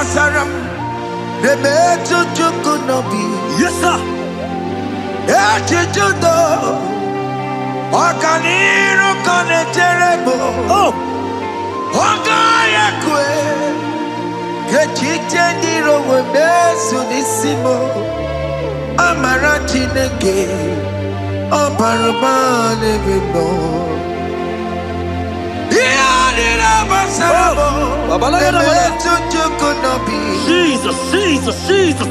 basaram. The better you could not be. Yes, sir. Echichudo. Okaniro kane terrible. Oh. Ogaya kwe. Kechite ndiro webesu nisimo. Amarati nege. Oparabane bebo. Jesus, Jesus, Jesus.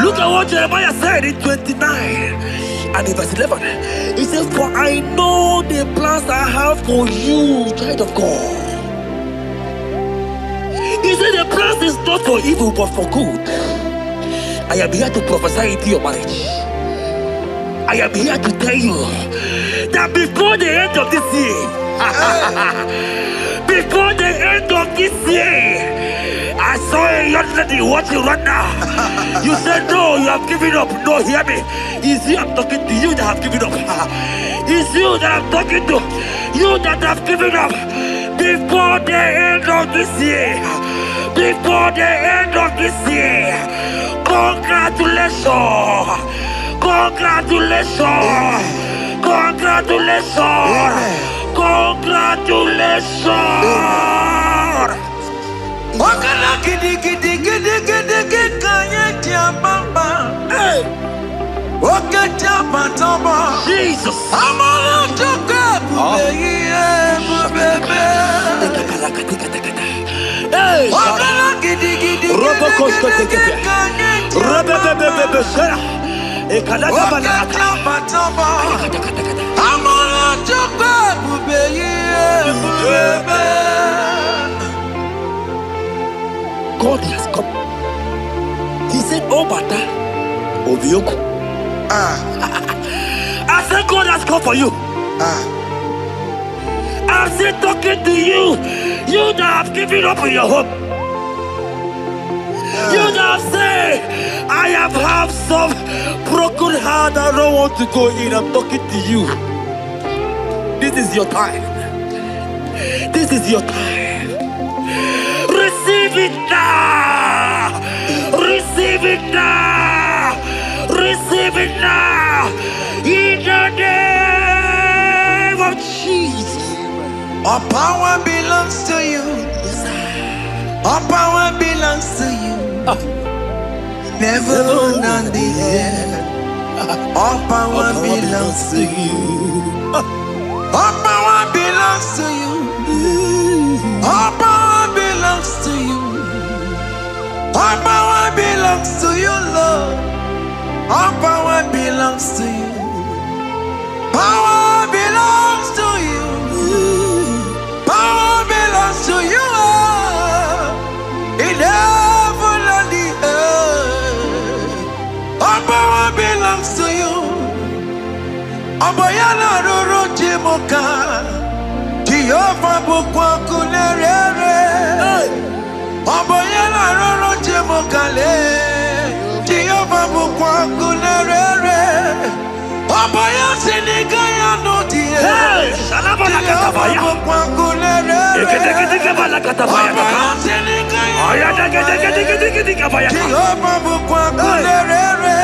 Look at what Jeremiah said in 29 and in verse 11. He says, for I know the plans I have for you, child of God. He said the plans is not for evil but for good. I am here to prophesy into your marriage. I am here to tell you that before the end of this year, before the end of this year, I saw a young lady watching right now. You said no, you have given up. No, hear me. It's you I'm talking to. You that have given up. It's you that I'm talking to. You that have given up. Before the end of this year, before the end of this year, congratulations, congratulations, congratulations, congratulations. Wakala gidi gidi gidi gidi gidi kanya mama. Hey, wakata matoma. Jesus. Amala toka bube. Hey, wakala gidi gidi Robo kosto tekete. Robo bebe shera. Ekada bana. Wakata matoma. Amala toka bube. God has come. He said, oh, Bata, Obioku. I said, God has come for you. I said, talking to you, you that have given up on your hope. You that have said, I have some broken heart, I don't want to go in. I'm talking to you. This is your time. This is your time. Receive it now! Receive it now! Receive it now! In the name of Jesus! All power belongs to you. All power belongs to you. Never on the air. All power belongs to you. All power belongs to you. All power belongs to you. All power belongs to you, Lord. All power belongs to you. Power belongs to you. Power belongs to you. In heaven and the earth. All power belongs to you. Abayana Roro Jimoka. bukwa kulerere. Oboye la roro jemokale. Jehovah bukwa kulerere. Oboye sinigaya no die. Jehovah bukwa kulerere. Oboye sinigaya no die. Jehovah bukwa kulerere.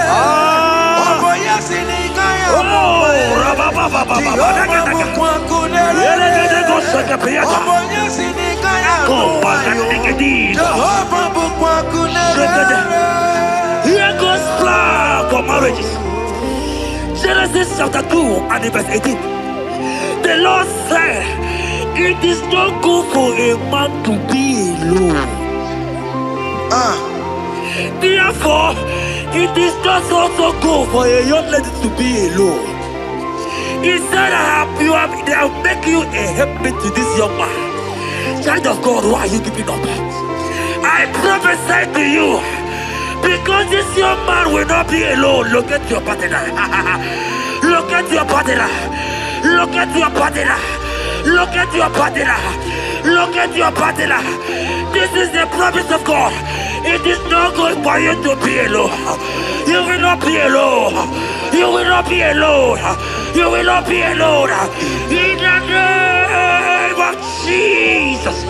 Oboye sinigaya no die. Here goes plan for marriages. Genesis chapter 2 and verse 18. The Lord said, it is not good for a man to be alone. Therefore, it is not also good for a young lady to be alone. He said, they have make you a helpmate to this young man. Child of God, why are you giving up? I prophesy to you, because this young man will not be alone. Look at your partner. Look at your partner. Look at your partner. Look at your partner. Look at your partner. This is the promise of God. It is not good for you to be alone. You will not be alone. You will not be alone. You will not be alone. In the name of Jesus.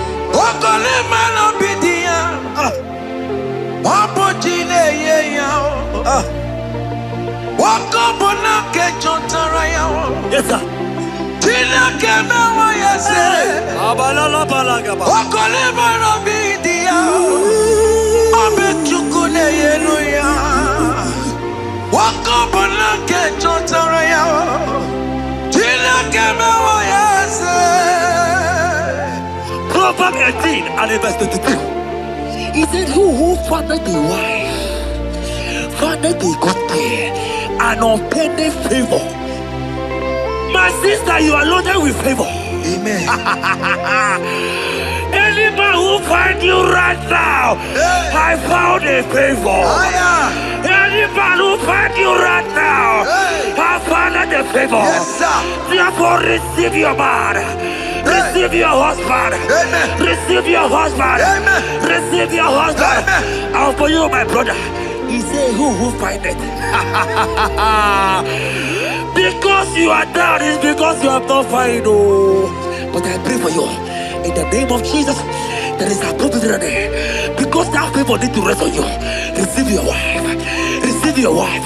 Yes, sir. Proverbs 18 and verse 22. He said, who findeth a wife, findeth a good thing, and obtaineth favor. My sister, you are loaded with favor. Amen. Any man who finds you right now, I found a favor. Any man who finds you right now, I found a favor. Yes, sir. Therefore, receive your man. Receive your husband. Amen. Receive your husband. Amen. Receive your husband. Amen. And for you, my brother, he said, who find it? Because you are down, it's because you have not found. Oh. But I pray for you. In the name of Jesus, there is a provision there. Because that favor need to rest on you. Receive your wife. Receive your wife.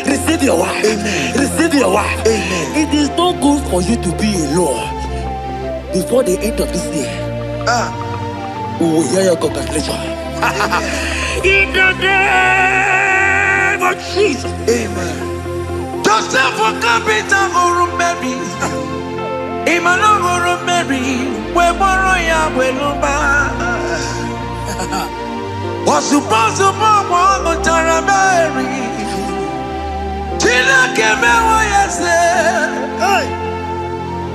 Receive your wife. Amen. Receive your wife. Amen. It is not good for you to be alone. Before the end of this year, we will hear your congratulations. In the name of Jesus. Amen. Joseph for capital or Mary. Imano or Mary. We borrow ya weluba. Was supposed to borrow on Taramari. Tina came out yesterday.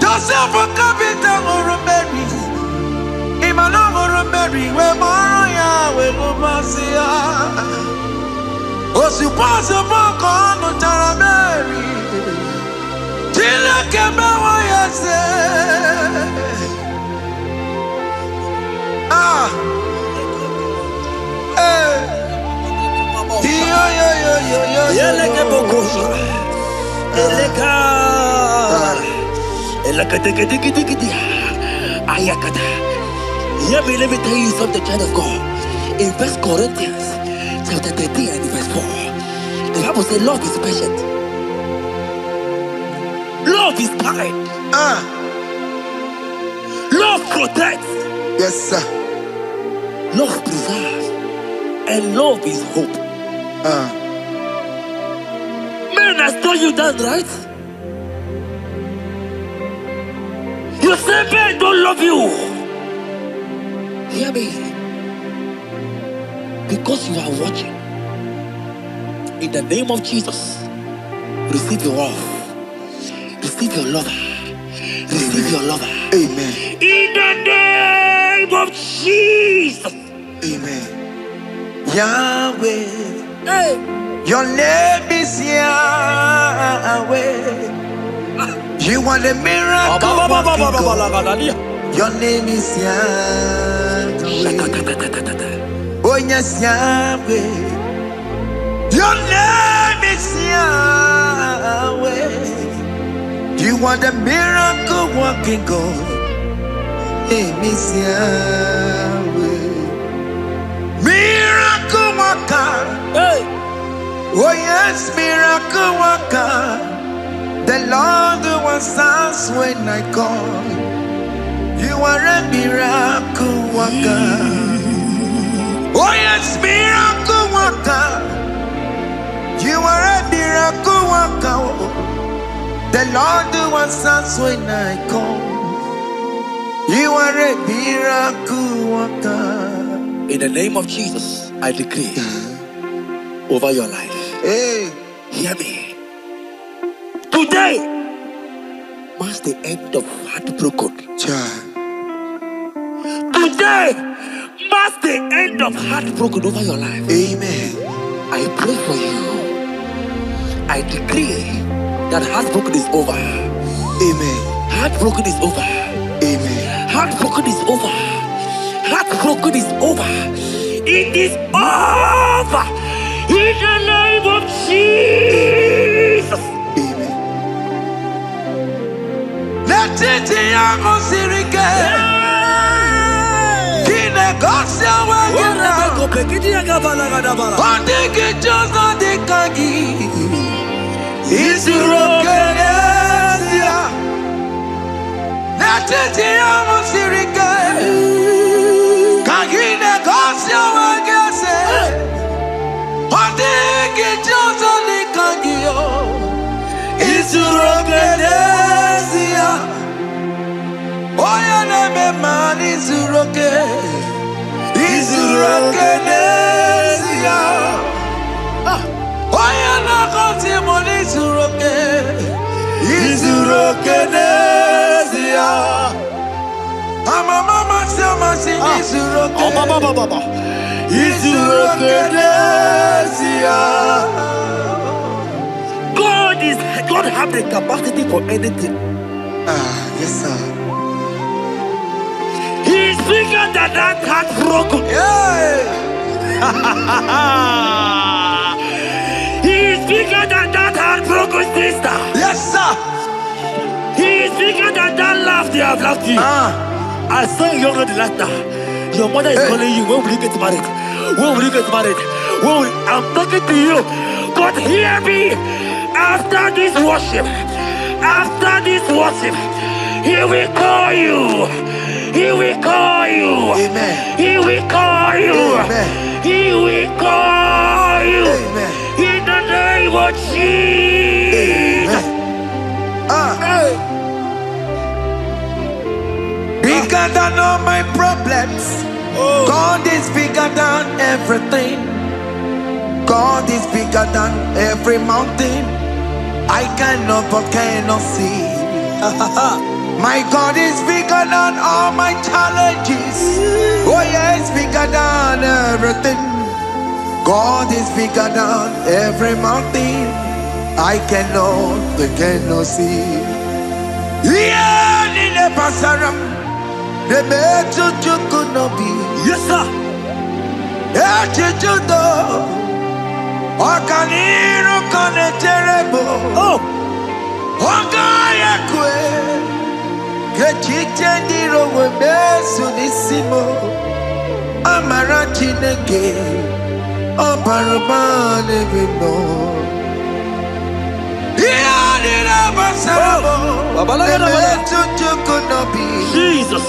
Joseph for capital or Mary. Imano or Mary. We borrow ya weluba. Was supposed to borrow on Taramari. Tina came out yesterday. Let me tell you something, child of God. In 1 Corinthians chapter 13 and verse 4, the Bible says love is patient. Love is kind. Love protects. Yes, sir. Love preserves. And love is hope. Men has told you that, right? You say men don't love you. Hear me. Because you are watching. In the name of Jesus, receive your love. Receive your lover. Receive your lover. Amen. In the name of Jesus. Amen. Yahweh. Hey. Your name is Yahweh. You are the miracle working God. Your name is Yahweh. Oh yes, Yahweh. Your name is Yahweh. You are the miracle working God. Name is Yahweh. Miracle worker. Hey. Oh yes, miracle worker. The Lord who answers when I call. You are a miracle worker. Oh yes, miracle worker. You are a miracle worker. The Lord who answers when I call. You are a miracle worker. In the name of Jesus, I decree over your life. Hey, hear me. Today marks the end of heartbroken. Today marks the end of heartbroken over your life. Amen. I pray for you. I decree that heartbroken is over. Amen. Heartbroken is over. Amen. Heartbroken is over. Heartbroken is over. It is over. In the name of Jesus. Amen. Let it be a Mosirike. Kine Gosia Wagana. Ondigi Jozo de Kagi. Isurokenesia. Let it be a Mosirike. Kagine Gosia Wagase. Ondigi Jozo de Kagi. Isurokenesia. Oya neme man isuroke. Isurokenesia. Oya na konti mon isuroke. Isurokenesia. Ama mama sama sing isuroke. Baba. Isurokenesia. God have the capacity for anything. Yes sir. He's bigger than that heartbroken. Yeah. He's bigger than that heartbroken sister. Yes sir. He's bigger than that laugh they have laughed you. I saw you younger the last time. Your mother is calling you. When will you get married? When will you get married? I'm talking to you. But hear me. After this worship, he will call you. He will call you. Amen. He will call you. Amen. He will call you. Amen. In the name of Jesus. Bigger than all my problems. God is bigger than everything. God is bigger than every mountain. I cannot but cannot see. My God is bigger than all my challenges. Oh yeah, it's bigger than everything. God is bigger than every mountain. I cannot but cannot see. Yeah, in the pasaram, the better you could not be. Yes, sir. Yeah, you Okaniro kane terrible. Ogaya kwe. Kechite ndiro webesu nisimo. Amarachi nege. Oparabane bino. Iyadira basarabo. Emetu chukunobi. Jesus.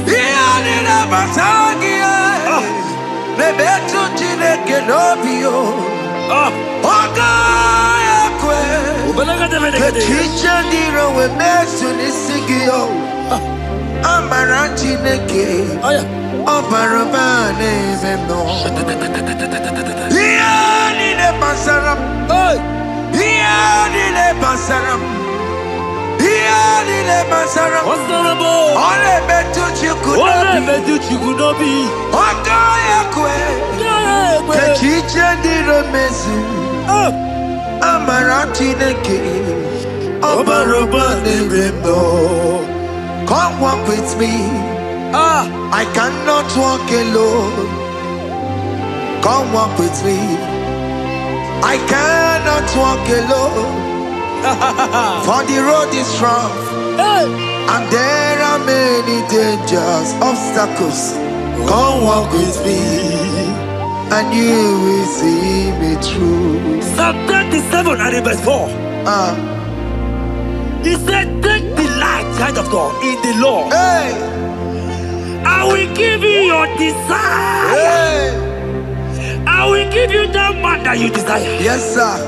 Iyadira basagia. Nebetu chineke nobio. Ogaya kwe. Kechicha ndiro webesu nisigio. Amara chineke. Oparabane bino. Iyadira basaram. Iyadira basaram. Ole betu chikunobi. Ogaya kwe. Kechiche ndiro mesu. Amara chineke. Obarobane bino. Come walk with me. I cannot walk alone. Come walk with me. I cannot walk alone. For the road is rough, and there are many dangers, obstacles. Come walk with me, and you will see me through. Psalm 37 and verse 4. He said, take delight, child of God, in the Lord. Hey. I will give you your desire. Hey. I will give you that man that you desire. Yes, sir.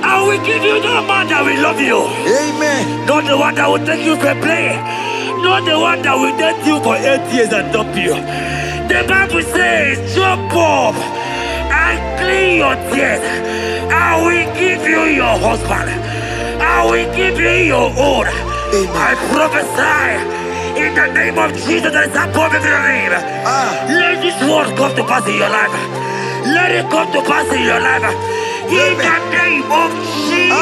I will give you that man that will love you. Amen. Not the one that will take you for play. Not the one that will date you for 8 years and dump you. The Bible says, jump up and clean your tears. I will give you your husband. I will give you your own. I prophesy in the name of Jesus that is above every name. Let this word come to pass in your life. Let it come to pass in your life. In the name of Jesus.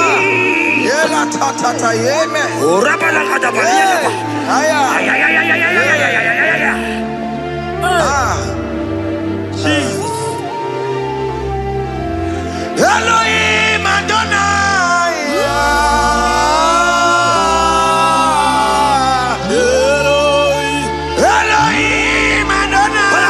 Jesus. Elohim Adonai. Elohim Adonai.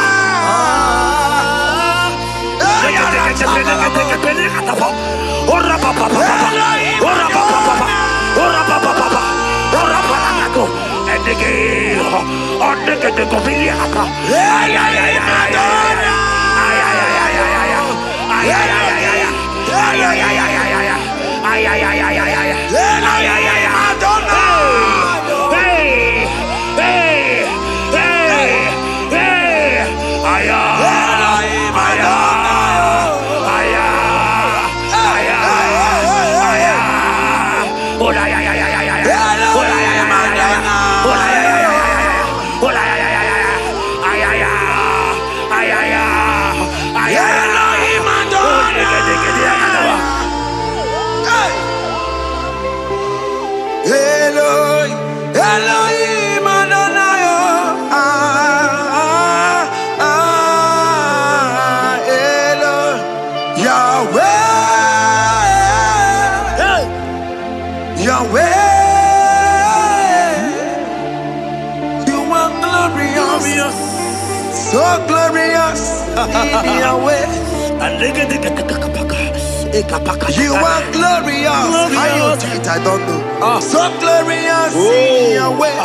Elohim Adonai. Yahweh. Yahweh. You are glorious. So glorious in Yahweh. You are glorious. How you do it, I don't know. So glorious in your way.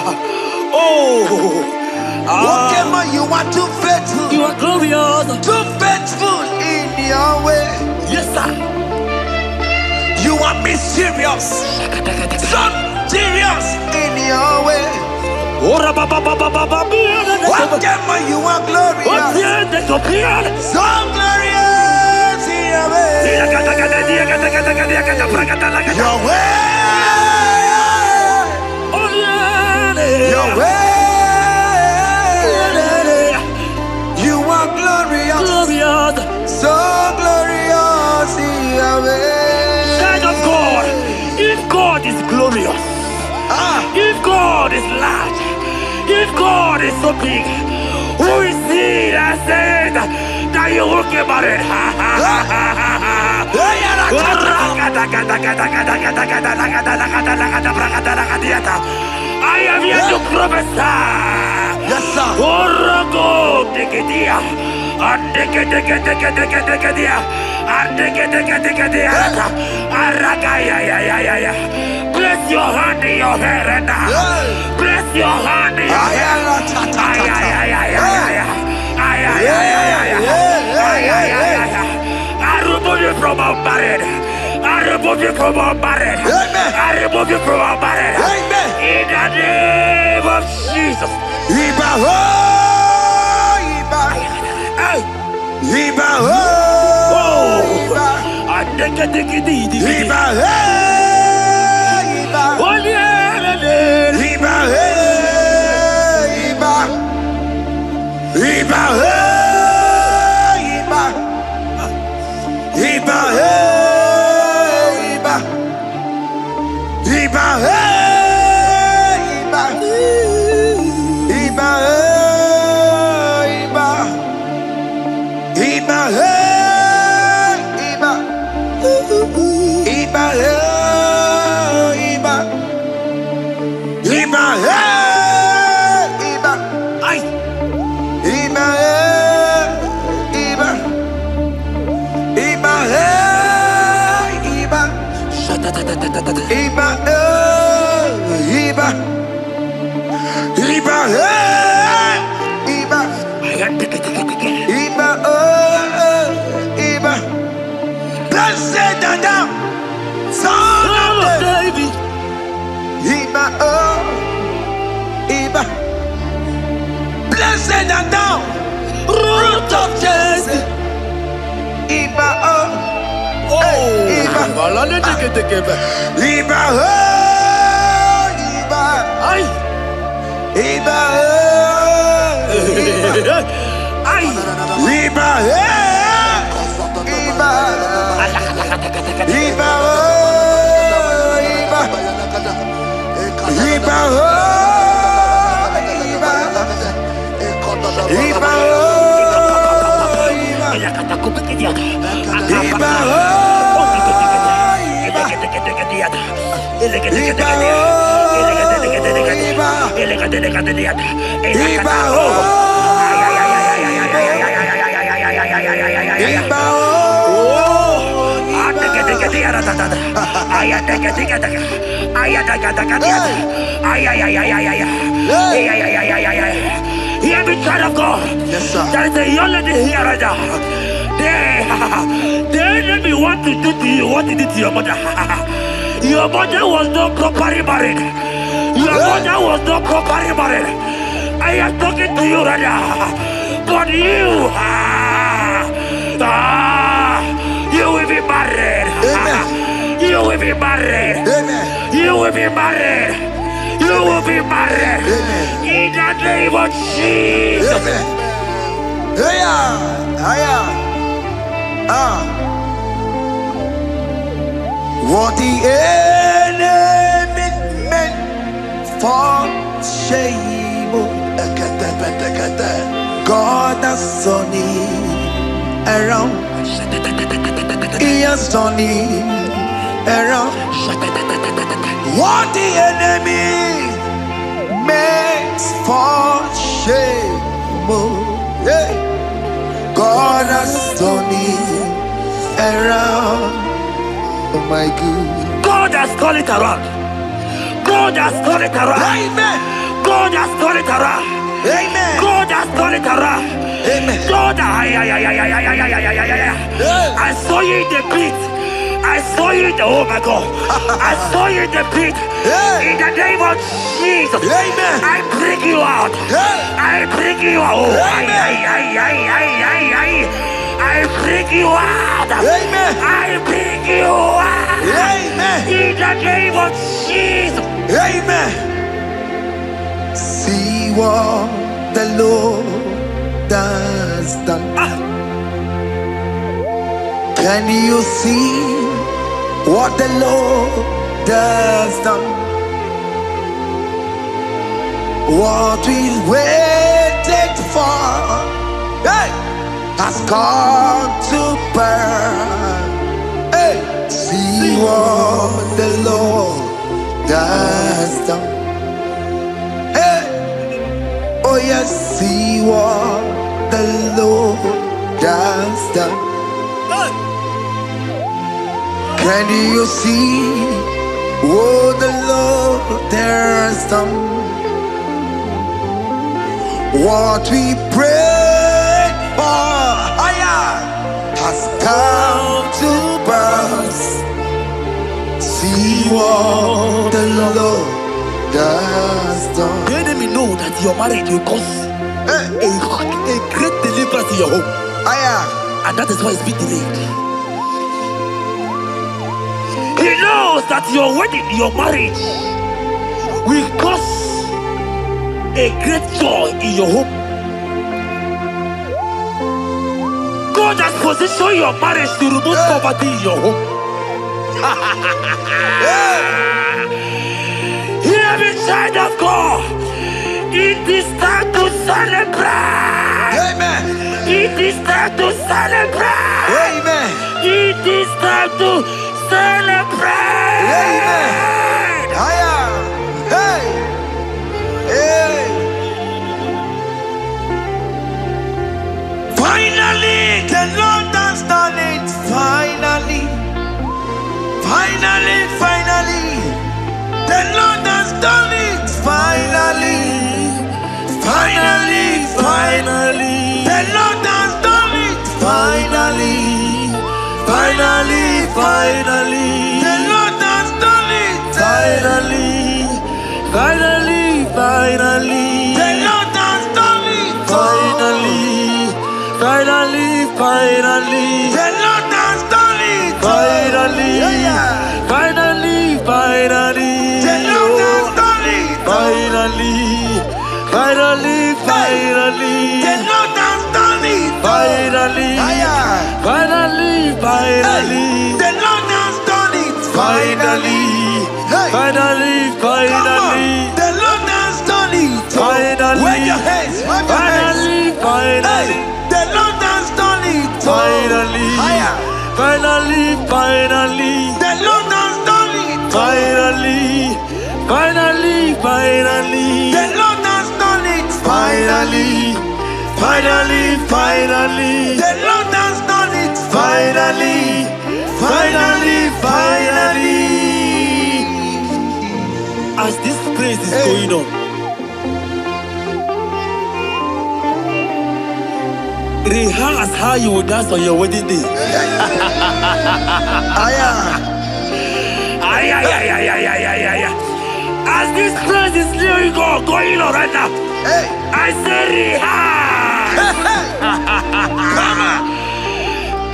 Whatever you are too faithful. You are glorious. Too faithful in your way. Yes, sir. You are mysterious. So serious in your way. Whatever you are glorious. So glorious in your way. Your way. Your way. You are glorious. So glorious in your way. Child of God, if God is glorious, if God is large, if God is so big, who is he that said that you will get married? I am here to prophesy. Yes, sir. Place your hand in your hair and now. Place your hand in your hair. I remove you from our marriage. I remove you from our marriage. I remove you from our marriage. In the name of Jesus. Iba, hey, Iba, Ay. Iba, hey, Iba, Iba, hey, Iba, Iba, Iba, Iba, hey, Iba, Iba, Iba, blessed and thou, son of David, Iba, Iba, blessed and thou, root of Jesse, Iba, Iba, Iba, Iba, Ay. Iba, Ay. Iba, Iba, Iba, Iba, Iba, Hear me, child of God. Yes, sir. There is a young lady here right now. The enemy want to do to you what he did to your mother. Your mother was not properly married. Your mother was not properly married. I am talking to you right now. But you, you will be married. Amen. You will be married. Amen. You will be married. You will be married. Amen. In the name of Jesus. Amen. What the enemy meant for shame, God has turned it around. He has turned it around. What the enemy meant for shame, God has turned it around. Oh my God. God has turned it around. God has turned it around. Amen. God has turned it around. Amen. God has turned it around. Amen. God, I saw you in the pit. I saw you in the, oh my God. I saw you in the pit. In the name of Jesus. Amen. I bring you out. I bring you out. I bring you out. Amen. I bring you out. Amen. In the name of Jesus. Amen. See what the Lord has done. Can you see what the Lord has done? What we waited for, hey, has come to pass. Hey, see what the Lord has done. Hey, oh yes, see what the Lord has done. Can you see what the Lord has done? What we prayed for has come to pass. See what the Lord has done. The enemy know that your marriage will cause a great deliverance in your home. And that is why it's been delayed. He knows that your wedding, your marriage will cause a great joy in your home. God has positioned your marriage to remove poverty in your home. Hear me, child of God. It is time to celebrate. Amen. It is time to celebrate. Amen. It is time to celebrate. Amen. Hey. Finally, finally, the Lord has done it. Finally, finally, finally, the Lord has done it. Finally, finally, finally, the Lord has done it. Finally, finally, finally, the Lord has done it. Finally, finally, finally, the Lord has done it. Finally, finally, finally, the Lord has done it. Finally, finally, finally, the Lord has done it. Finally, finally, finally, the Lord has done it. Finally, finally, finally, the Lord has done it. Finally, wave your hands, finally, finally, the Lord has done it. Finally, finally, finally, the Lord has done it. Finally, finally, finally, the Lord has done it. Finally, finally, finally, the Lord has done it. Finally, finally, finally. As this praise is going on, rehearse how you will dance on your wedding day. As this praise is going on right now, I say rehearse.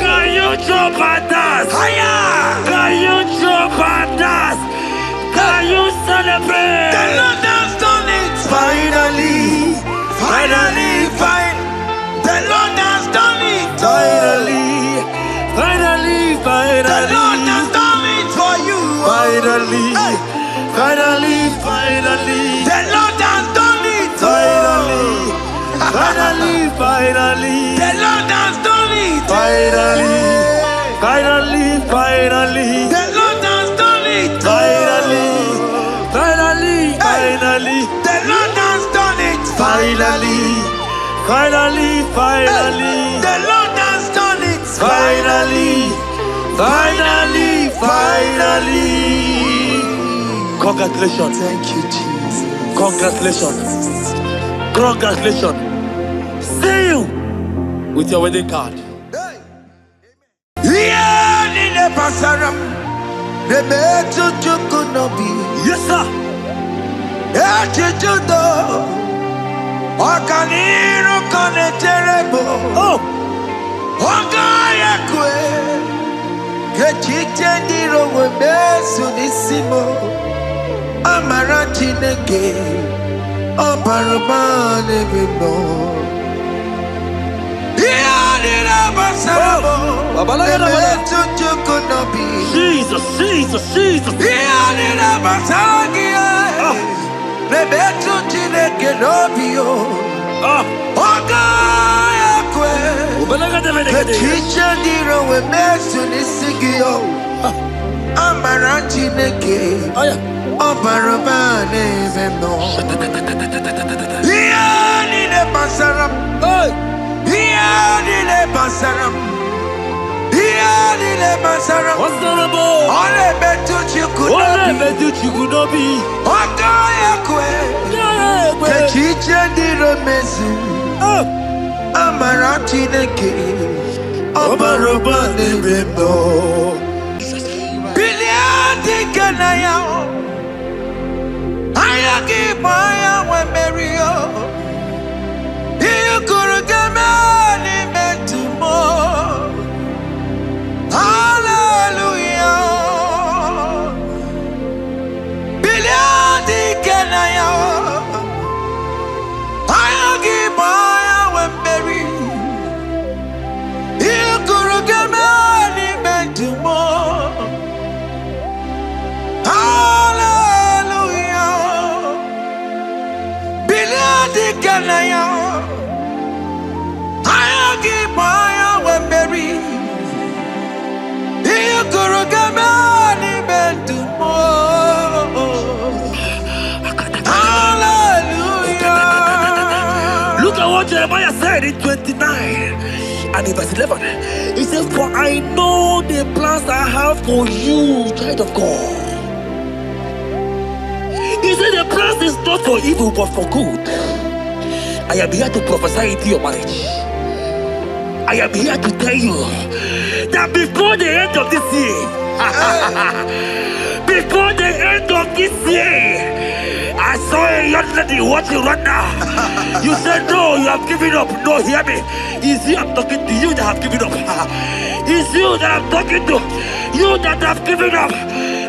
Can you jump and dance? Can you jump and dance? Can you celebrate? The Lord has done it. Finally, finally, finally, the Lord has done it. Finally, finally, finally, the Lord has done it for you. Finally, finally, finally, the Lord has done it. Finally, finally, finally, the Lord has done it. Finally, finally, finally, the Lord has done it. Finally, finally, finally, the Lord has done it. Finally, finally, finally, the Lord has done it. Finally, finally, finally. Congratulations. Thank you, Jesus. Congratulations. Congratulations. See you with your wedding card. Yes, sir. Oh. Jesus, Jesus, Jesus. Look at what Jeremiah said in 29. And in verse 11, he says, for I know the plans I have for you, child of God. He said the plans is not for evil but for good. I am here to prophesy into your marriage. I am here to tell you that before the end of this year, before the end of this year, I saw a young lady watching right now. You said no, you have given up. No, hear me. It's you I'm talking to, you that have given up. It's you that I'm talking to, you that have given up.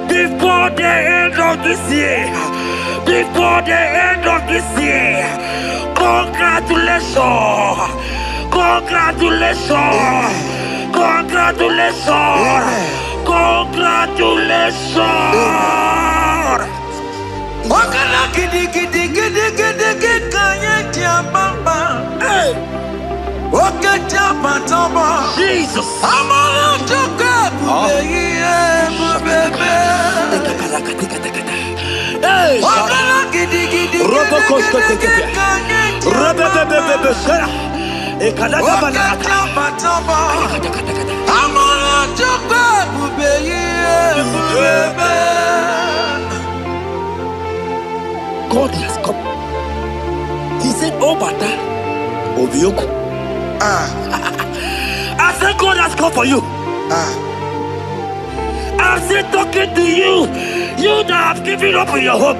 Before the end of this year, before the end of this year, congratulations, congratulations, congratulations, congratulations. Wakala gidi gidi gidi gidi gidi kanye tiabamba. Wakata batamba. Jesus. Amala choka bubeye bubebe. Wakala gidi gidi gidi gidi kanye tiabamba. Wakata batamba. Amala choka bubeye bubebe. God has come. He said, oh, Bata, Obioku. I said, God has come for you. I'm still talking to you. You that have given up in your home.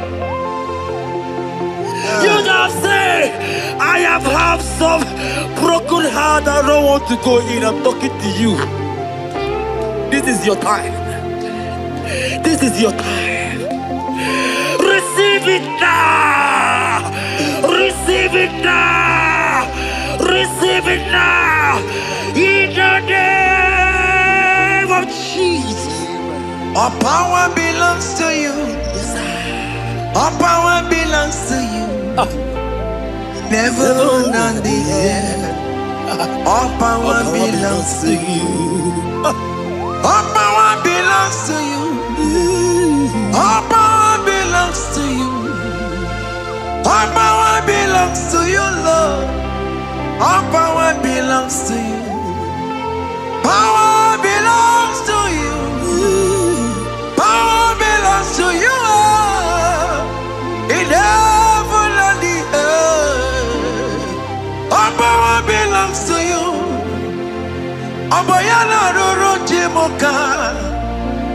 You that have said, I have some broken heart. I don't want to go in. I'm talking to you. This is your time. This is your time. Receive it now! Receive it now! Receive it now! In the name of Jesus! All power belongs to you. All power belongs to you. Never on the earth. All power belongs to you. All power belongs to you. All power belongs to you. All power belongs to you, Lord. All power belongs to you. Power belongs to you. Power belongs to you. In heaven and the earth. All power belongs to you. Abayana roro jimoka.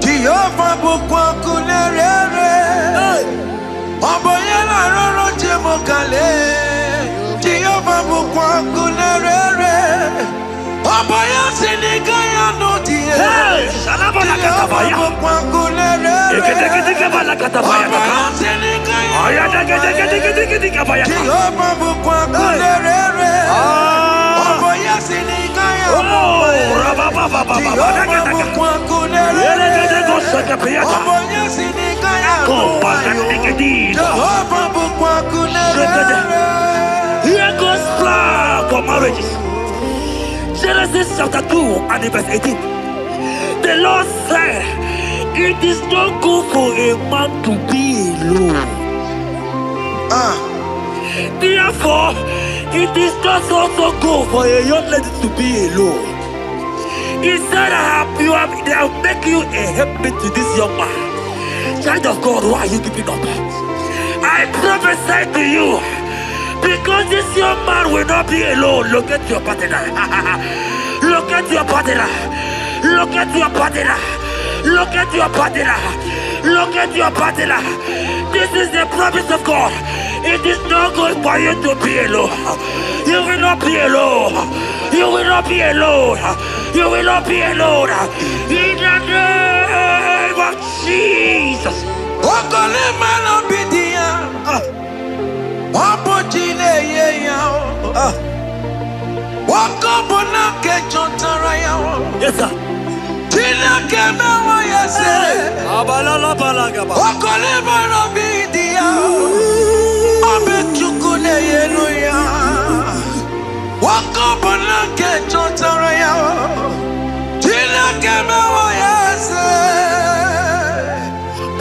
Jehovah bukwa kunerere. Abayana roro jimokale. Jehovah bukwa kunerere. Abaya sinikaya no die. Shalabala katabaya. Jehovah bukwa kunerere. Abaya sinikaya. Jehovah bukwa kunerere. Abaya sinikaya. Here goes plan for marriages. Genesis chapter 2 and verse 18. The Lord said, it is not good for a man to be alone. Therefore, it is not also good for a young lady to be alone. He said, they'll make you a helpmate to this young man. Child of God, why are you giving up? I prophesy to you, because this young man will not be alone. Look at your partner. Look at your partner. Look at your partner. Look at your partner. Look at your partner. This is the promise of God. It is not good for you to be alone. You will not be alone. You will not be alone. You will not be alone. In the name of Jesus. Yes, sir.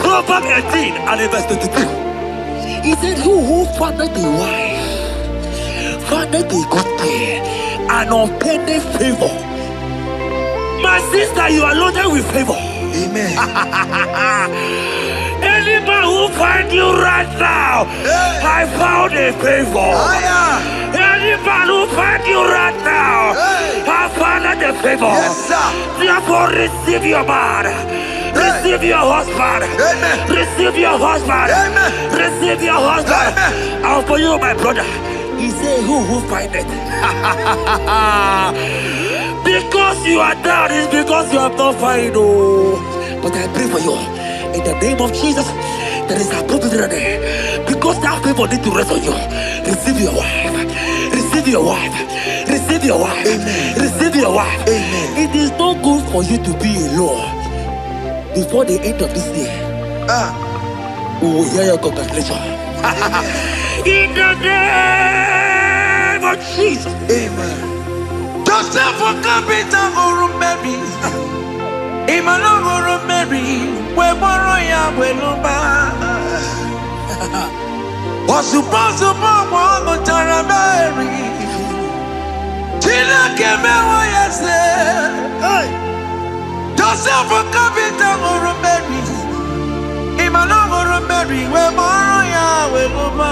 Proverbs 18 and verse 22. He said, who founded the wife, founded the good thing, an unpending favor. My sister, you are loaded with favor. Amen. Any man who find you right now, I found a favor. Any man who find you right now, I found a favor. Yes, sir. Therefore, receive your man. Receive your husband. Amen. Receive your husband. Amen. Receive your husband. Amen. And for you, my brother, he said, who find it? Because you are down, it's because you have not found. Oh. But I pray for you. In the name of Jesus, there is a opportunity. Because that favor need to rest on you. Receive your wife. Receive your wife. Receive your wife. Amen. Receive your wife. Amen. It is not good for you to be alone. Before the end of this year, we will hear your congratulations. In the name of Jesus. Amen. Joseph for capital or Mary. Emmanuel or Mary. We borrow we lumba. Was supposed to borrow the Tara Mary. Tina came away and said, Joseph for capital or Mary. Emmanuel or Mary. We borrow we lumba.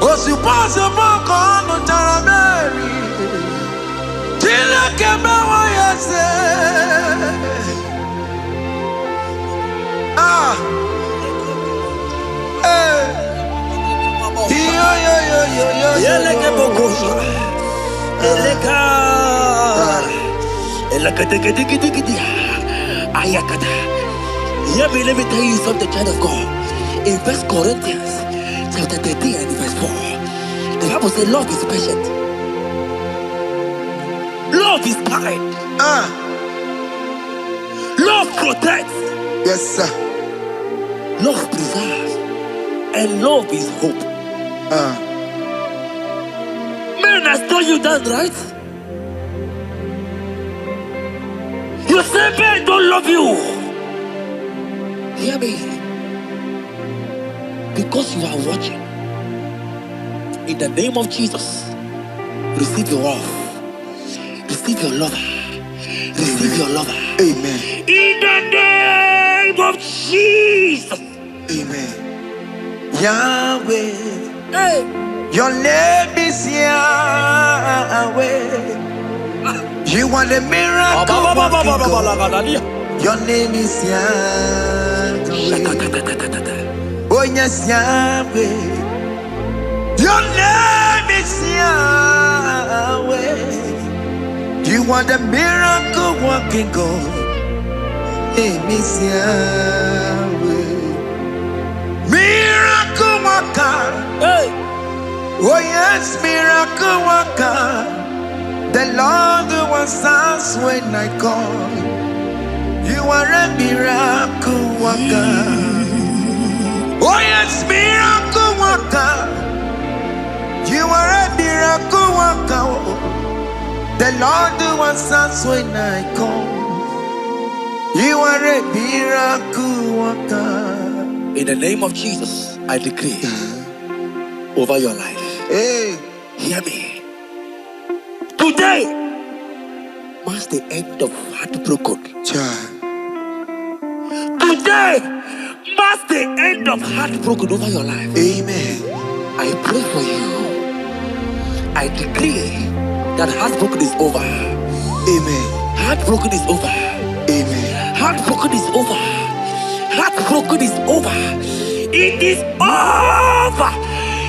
Was supposed to borrow the Tara Mary. Tina came away and said, Let me tell you something, child of God. In 1 Corinthians chapter 13 and verse 4, the Bible says love is patient. Love is kind. Love protects. Yes, sir. Love preserves. And love is hope. Man has told you that, right? You say men don't love you. Hear me. Because you are watching. In the name of Jesus, receive your love. Receive your lover. Receive your lover. Amen. In the name of Jesus. Amen. Yahweh. Hey. Your name is Yahweh. You are the miracle working God. Your name is Yahweh. Oh yes, Yahweh. Your name is Yahweh. You are the miracle working God. Name is Yahweh. Miracle worker. Hey. Oh yes, miracle worker. The Lord who answers when I call. You are a miracle worker. Oh yes, miracle worker. You are a miracle worker. The Lord who answers when I call. You are a miracle worker. In the name of Jesus, I decree over your life. Hey, hear me. Today marks the end of heartbroken. child. Today marks the end of heartbroken over your life. Amen. I pray for you. I decree that heartbroken is over. Amen. Heartbroken is over. Amen. Heartbroken is over. Heartbroken is over. It is over.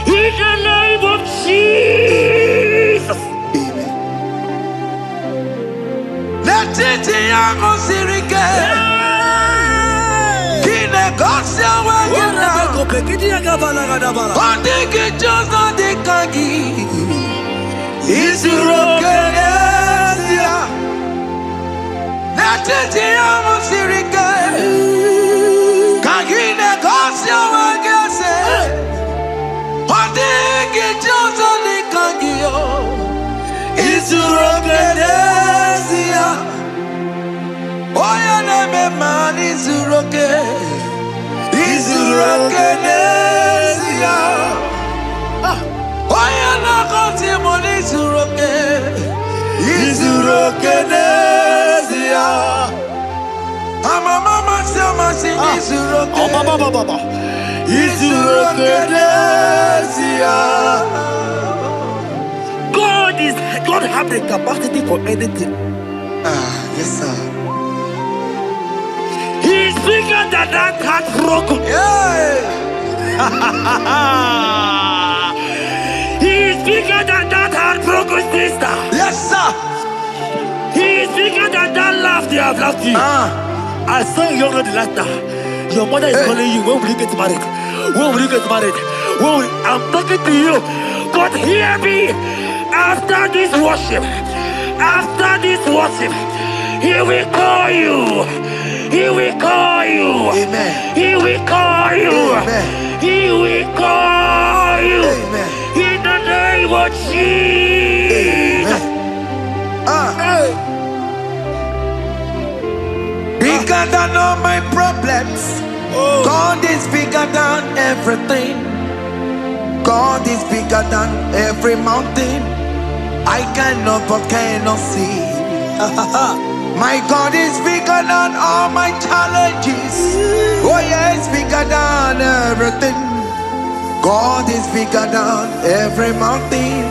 In the name of Jesus. Amen. Let it be a sirike. Kine gosia wagina. Ondigi jozo dikagi. Isurokenesia. Let it be a sirike. Kine gosia wagese. Ondigi jozo dikagi. Isurokenesia. Oya neme man isuroke. Isurokenesia. Oya na konti moni Mama Sama Sing Isuroke. Oh, Baba. God have the capacity for anything. Yes, sir. He's bigger than that heartbroken. Yeah. He's bigger than that heartbroken sister. Yes, sir. He's bigger than that laugh they have laughed you. I saw a young lady last night. Your mother is calling you. When will you get married? When will you get married? I'm talking to you. God, hear me. After this worship, He will call you. He will call you. Amen. He will call you. Amen. He will call you. Amen. In the name of Jesus. Bigger than all my problems. God is bigger than everything. God is bigger than every mountain. I cannot but cannot see. My God is bigger than all my challenges. Oh yeah, it's bigger than everything. God is bigger than every mountain.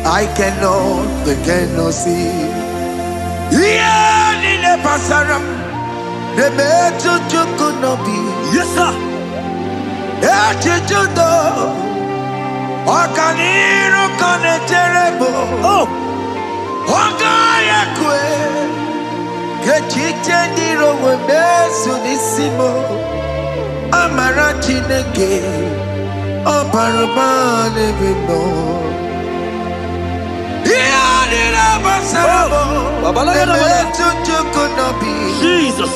I cannot see. Yeah, in the pasaram, the metu chukunobi. Yes, sir. Echichudo, Okaniru kaneterebo. Oh, Ogaya kwe, Kechitendiro webesu nisimo. Amara chineke, Obarabane bino. Jesus.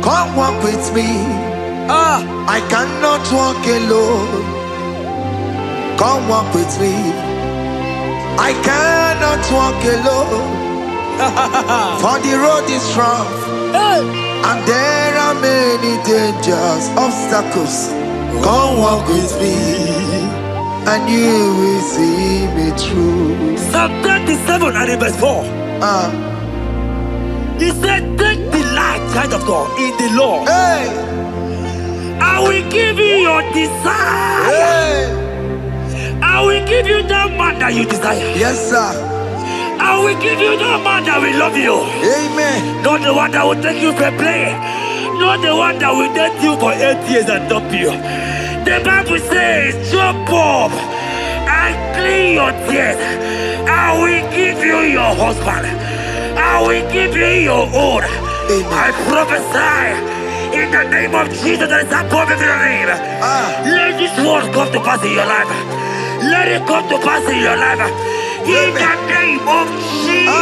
Come walk with me. I cannot walk alone. Come walk with me. I cannot walk alone. For the road is rough, and there are many dangers, obstacles. Come walk with me, and you will see me through. Psalm 37 and verse 4. He said, take delight, child of God, in the Lord. I will give you your desire. I will give you that man that you desire. Yes, sir. I will give you that man that will love you. Amen. Not the one that will take you for play. Not the one that will date you for 8 years and dump you. The Bible says, jump up and clean your tears. I will give you your husband. I will give you your own. I prophesy in the name of Jesus that is above every name. Let this word come to pass in your life. Let it come to pass in your life. In the name of Jesus.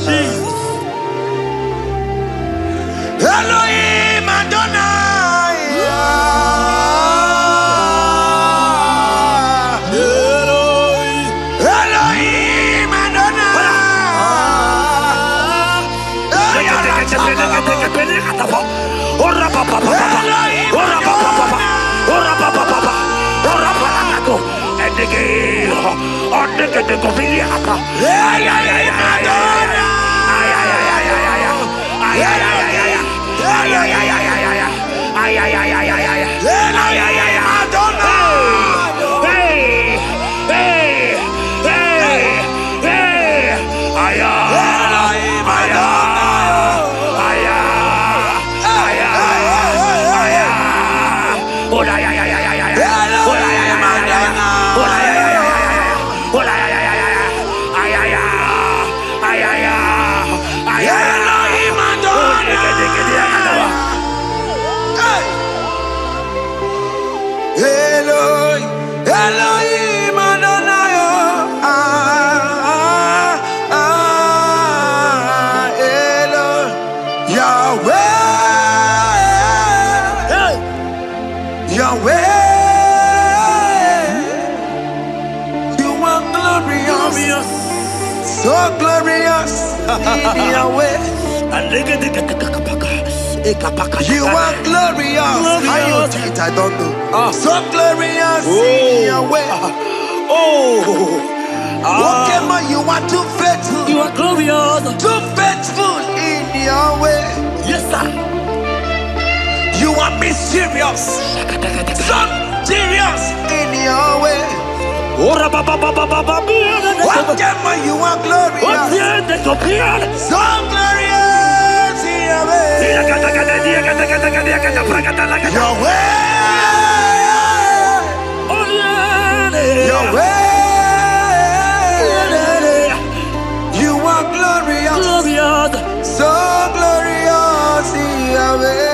Jesus. Elohim Adonai. Elohim Adonai. So glorious in your way. You are glorious. How you do it, I don't know. So glorious in your way. Whatever you are too faithful. You are glorious. Too faithful in your way. Yes, sir. You are mysterious. So serious in your way. Whatever you are glorious. So glorious in your way. Your way. Your way. You are glorious. So glorious in your way.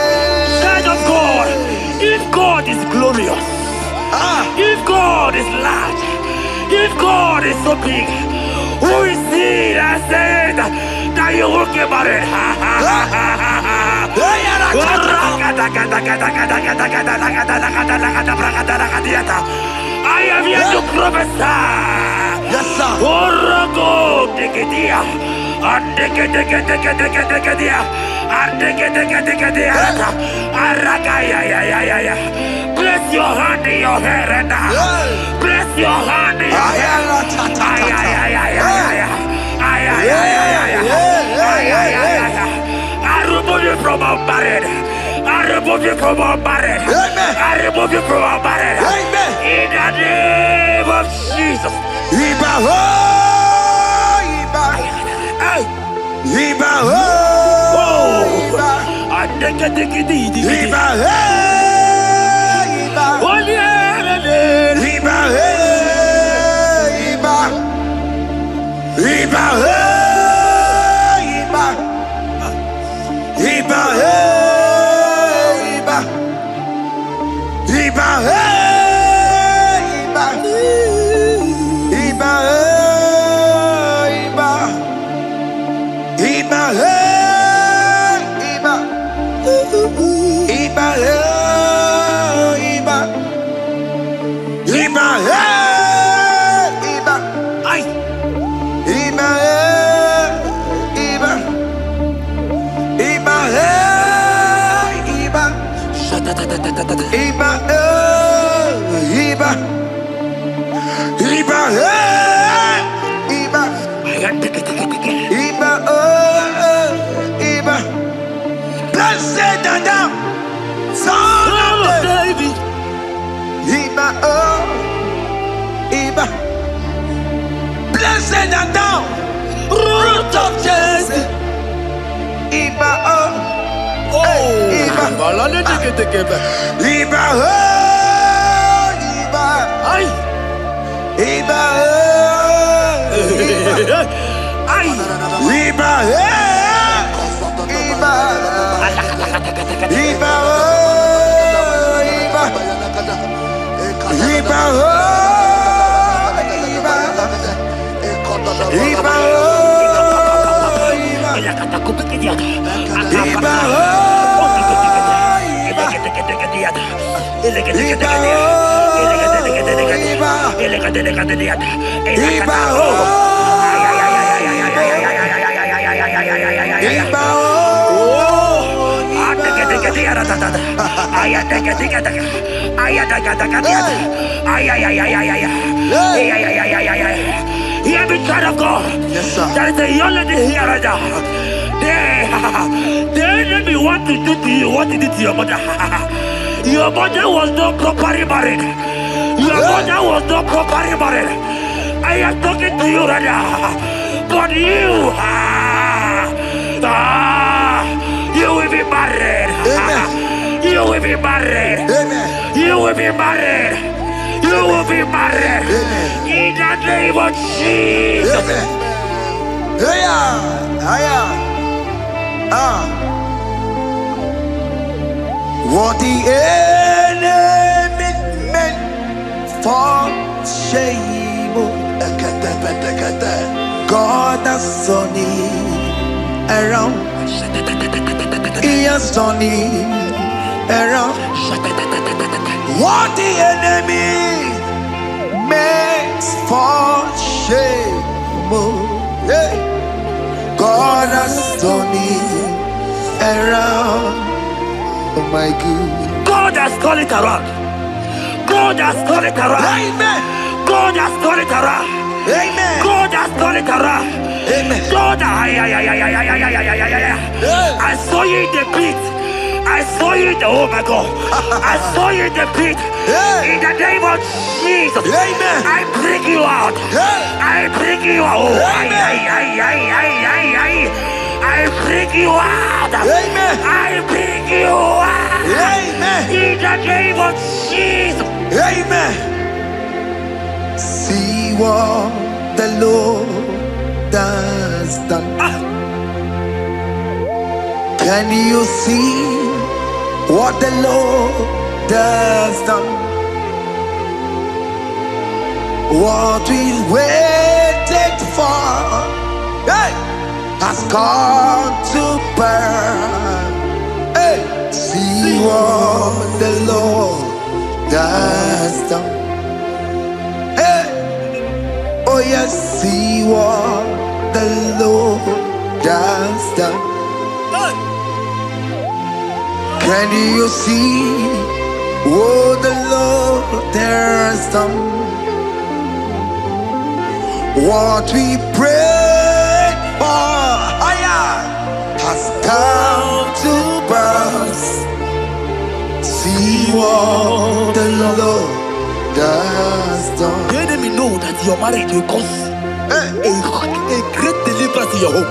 Child of God, if God is glorious, if God is large, if God is so big, who is he that said that you will get married? I am here to prophesy. Yes, sir. Place your hand in your hair and place your hand in your hair. I remove you from unmarried. I remove you from unmarried. I remove you from unmarried. In the name of Jesus. Blessed and thou, root of Jesse. Hear me, child of God. Yes, sir. There is a young lady here right now. The enemy want to do to you what he did to your mother. Your mother was not properly married. Your mother was not properly married. I am talking to you right now. But you will be married. Amen. You will be married. Amen. You will be married. You will be married. Amen. In the name of Jesus. Amen. What the enemy meant for shame, God has turned it around. He has turned it around. What the enemy meant for shame, Hey. God has done it around. Oh my God. God has turned it around. God has turned it around. Amen. God has turned it around. Amen. God has turned it around. Amen. God, I saw you in the pit. I saw you in the, oh my God. I saw you in the pit. In the name of Jesus. Amen. I bring you out. I bring you out. Oh, I bring you out. Amen. I bring you out. Amen. In the name of Jesus. Amen. See what the Lord has done. Can you see what the Lord has done? What we waited for, hey, has come to pass. Hey, see what the Lord has done. Hey, oh yes, see what the Lord has done. Can you see what the Lord has done? What we prayed for has come to pass. See what the Lord has done. The enemy know that your marriage will cause a great deliverance in your home.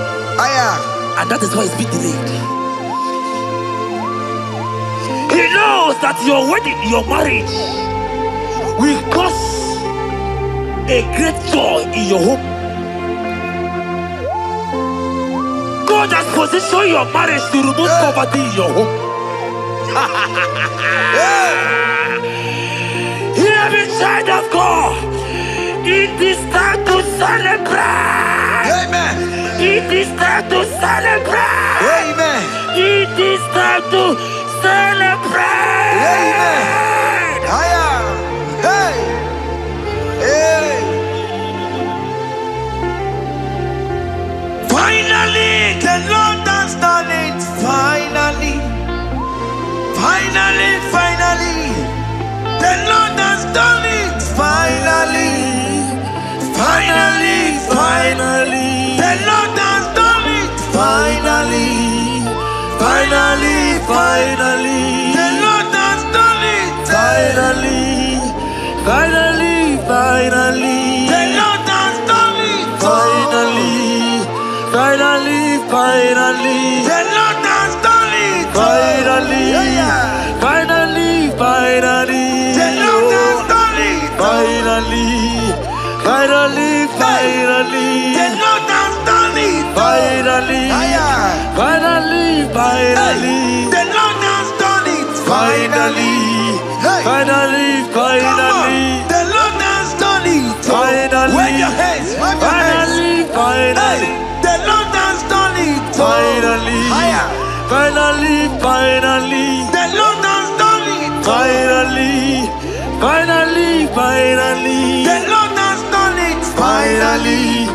And that is why it's been delayed. He knows that your wedding, your marriage will cause a great joy in your home. God has positioned your marriage to remove poverty in your home. Hear me, child of God. It is time to celebrate. Amen. It is time to celebrate. Amen. It is time to celebrate. Amen. Hey. Hey. Finally, the Lord has done it. Finally. Finally, finally. The Lord has done it. Finally. Finally, finally. The Lord has done it. Finally. Finally, finally. The Lord has done it. Finally. Finally, finally. The Lord has done it. Finally. Finally, finally. The Lord has done it. Finally. Finally, finally. The Lord has done it. Finally. Finally, finally. The Lord has done it. Finally. Finally, finally. The Lord has done it. Finally. Finally, finally. The Lord has done it. Finally. Wave your hands. Finally, finally. The Lord has done it. Finally. Finally, finally. The Lord has done it. Finally. Finally, finally. The Lord has done it. Finally.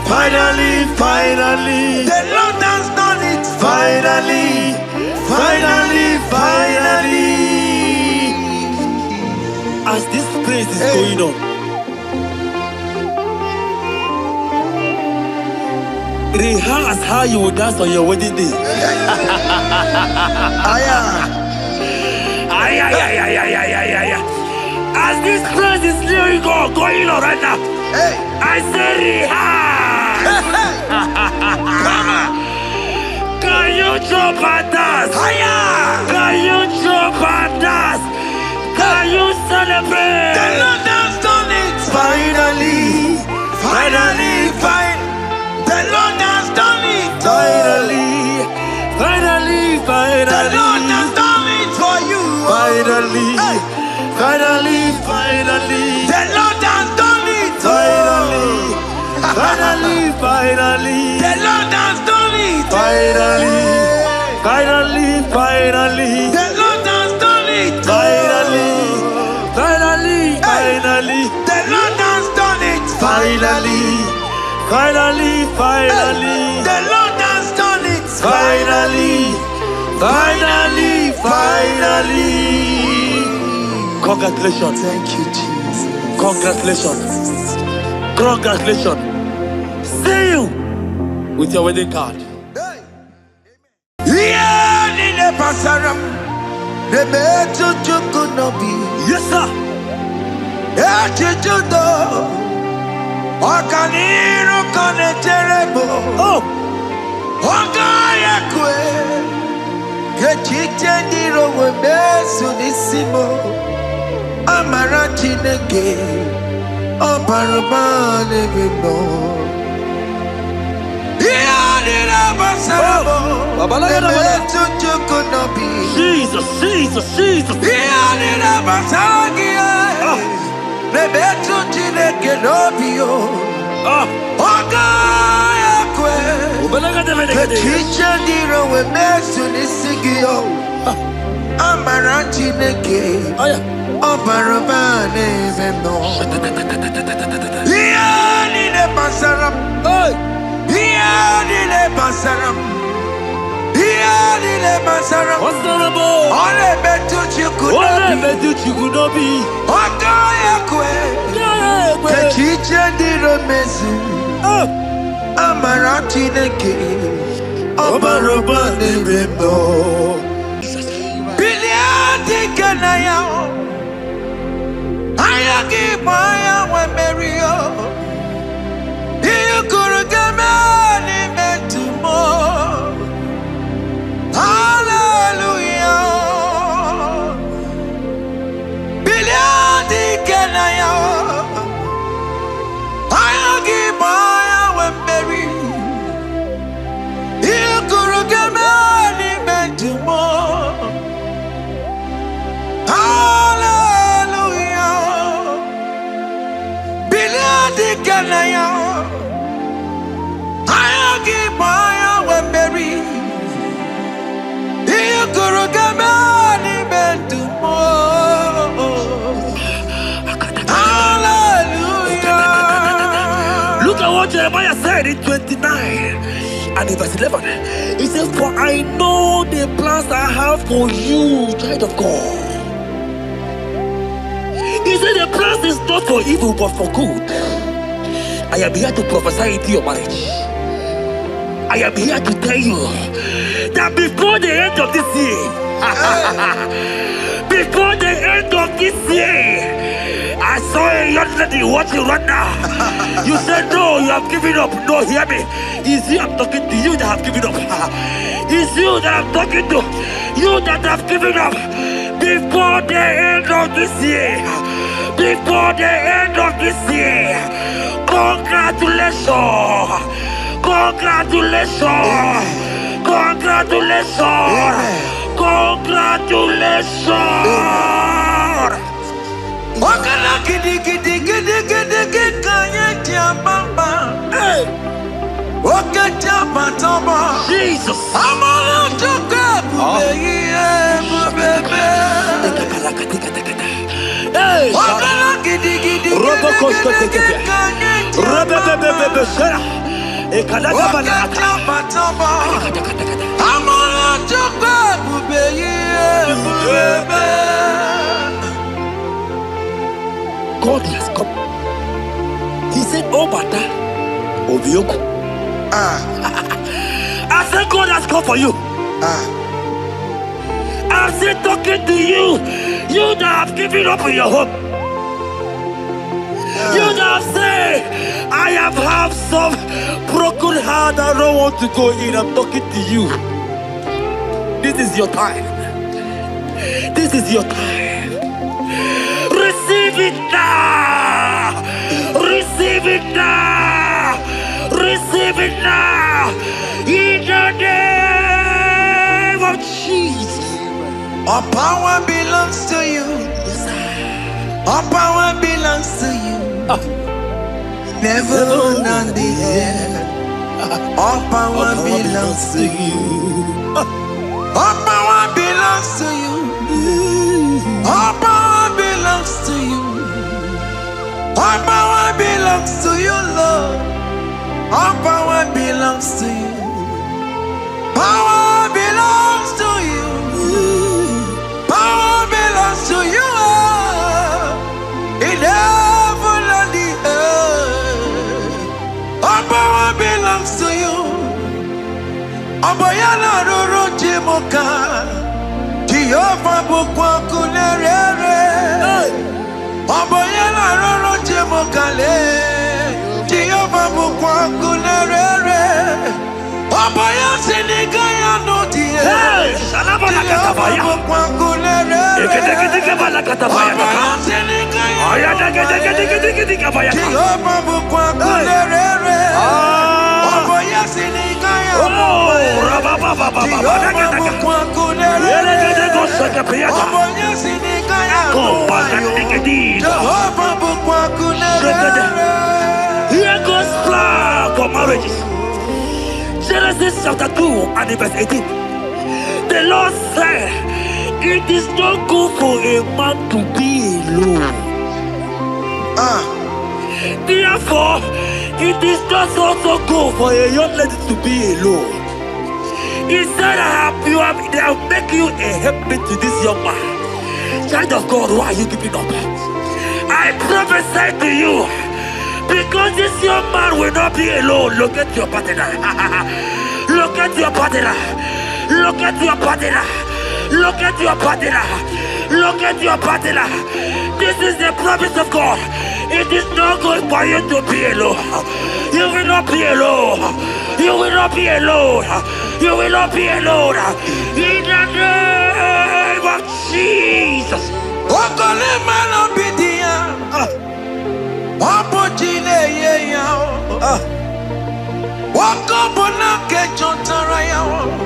Finally, finally. The Lord has done it. Finally. Finally, finally. As this praise is going on, rehearse how you will dance on your wedding day. As this praise is going on right now, I say rehearse. Can you jump and dance? Can you jump and dance? Can you celebrate? The Lord has done it. Finally. Finally, finally. The Lord has done it. Finally. Finally, finally. The Lord has done it for you. Finally. Finally, finally. The Lord has done it. Finally. Finally, finally. The Lord has done it. Finally. Finally, finally. The Lord has done it. Finally. Finally, finally. The Lord has done it. Finally. Finally, finally. The Lord has done it. Finally, finally, finally. Congratulations. Thank you, Jesus. Congratulations. Congratulations. See you with your wedding card. Yeah, in the pasaram, the better you could not be. Yes, sir. Yeah, you do. Okaniro kane terrible. Oh, Ogaya kwe. Kechite ndiro webesu nisimo. Amarati nege. Oparubane bimo. Yeah, in the pasaram. Jesus, Jesus, Jesus. What's the rubble? All I bet you could not be. The teacher did a message. Amarati neke. Obaruba nebebo. Biliadi kanaya. Ayagi maya we merio. You could get me to more. Hallelujah. Biliadi kanaya. Ayagi maya we merio. You could get me to more. Hallelujah. Biliadi kanaya. Ayagi maya we merio. You could get me to more. Hallelujah. Look at what Jeremiah said in 29 and in verse 11. He says, for I know the plans I have for you, child of God. He said the plans is not for evil but for good. I am here to prophesy into your marriage. I am here to tell you that before the end of this year, before the end of this year, I saw a young lady watching right now. You said no, you have given up. No, hear me. It's you I'm talking to. You that have given up. It's you that I'm talking to. You that have given up. Before the end of this year. Before the end of this year. Congratulations. Congratulations. Congratulations. Congratulations. Wakala gidi kanye tiambamba. Hey, wakata patamba. Jesus. Amala toka bubeye bubebe. Hey, wakala gidi kanye Rebebebebebe shara. wakata patamba. Amala toka bubeye bubebe. God has come. He said, oh, Bata, Obioku. I said, God has come for you. I'm still talking to you. You that have given up on your hope. You that have said, I have some broken heart. I don't want to go in. I'm talking to you. This is your time. This is your time. Receive it now! Receive it now! Receive it now! In the name of Jesus! All power belongs to you. All power belongs to you. Never on the air. All power belongs to you. All power belongs to you. All power belongs to you. All power belongs to you, Lord. All power belongs to you. Power belongs to you. Power belongs to you. In heaven and the earth. All power belongs to you. Oboyana roro jimoka. Jehovah bukwa kunerere. Oboyana roro jimoka le. Jehovah bukwa kunerere. Oboya sinigaya no die. Salabala katabaya. Bukwa kunerere. Bala katabaya. Oboya sinigaya. Aya dege kabaya. Jehovah bukwa kunerere. Oboya sinigaya. Oh, rababa baba baba dege. Here goes plan for marriages. Genesis chapter 2 and verse 18. The Lord said, it is not good for a man to be alone. Therefore, it is not also good for a young lady to be alone. He said, they'll make you a helpmate to this young man. Child of God, why are you giving up? I prophesy to you, because this young man will not be alone. Look at your partner. Look at your partner. Look at your partner. Look at your partner. Look at your partner. This is the promise of God. It is not good for you to be alone. You will not be alone. You will not be alone. You will not be alone. In the name of Jesus.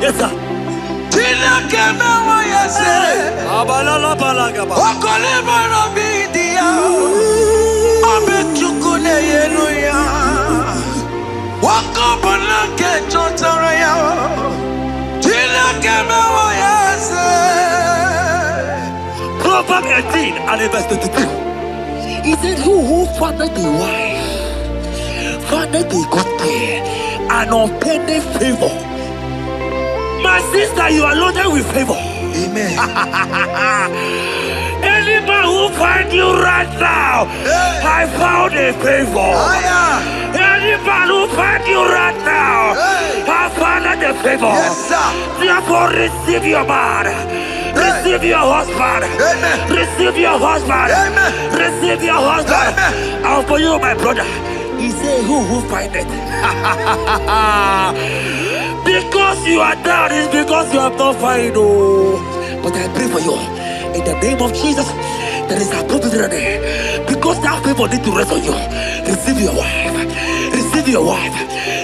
Yes, sir. Proverbs 18 and verse 22. He said, who findeth a wife, findeth a good thing, and obtaineth favor. My sister, you are loaded with favor. Amen. Any man who finds you right now, I found a favor. Any man who finds you right now, I found a favor. Yes, sir. Therefore, receive your man. Receive your husband. Amen. Receive your husband. Amen. Receive your husband. Amen. And for you, my brother, he said, who find it? Because you are down, it's because you have not found it. Oh. But I pray for you. In the name of Jesus, there is a opportunity. Because that favor need to rest on you. Receive your wife. Receive your wife.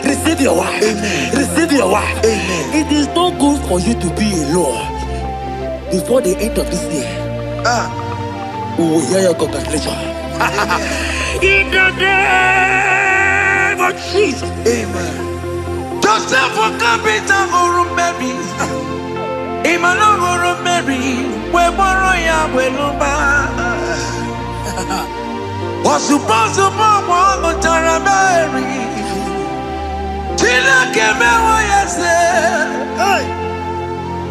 Receive your wife. Amen. Receive your wife. Amen. It is not good for you to be alone. Before the end of this year, we will hear your congratulations. In the name of Jesus. Amen. Joseph for capital or Mary. Emmanuel or Mary. We borrow ya weluba. Was supposed to borrow on Tara Mary. Tina came away, yes.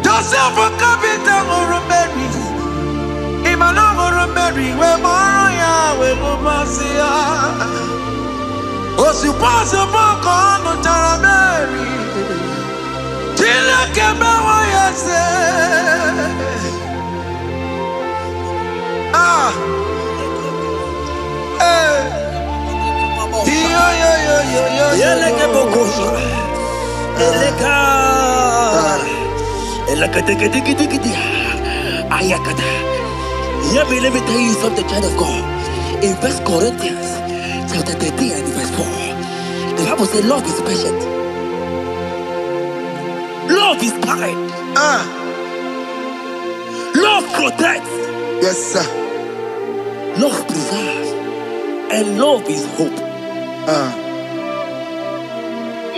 Joseph for capital or Mary. Emmanuel or Mary. We borrow ya weluba. Was supposed to borrow on Tara Mary. Tina came away, yes. Let me tell you something, child of God. In 1 Corinthians chapter 13 and verse 4, the Bible says love is patient. Love is kind. Love protects. Yes, sir. Love preserves. And love is hope.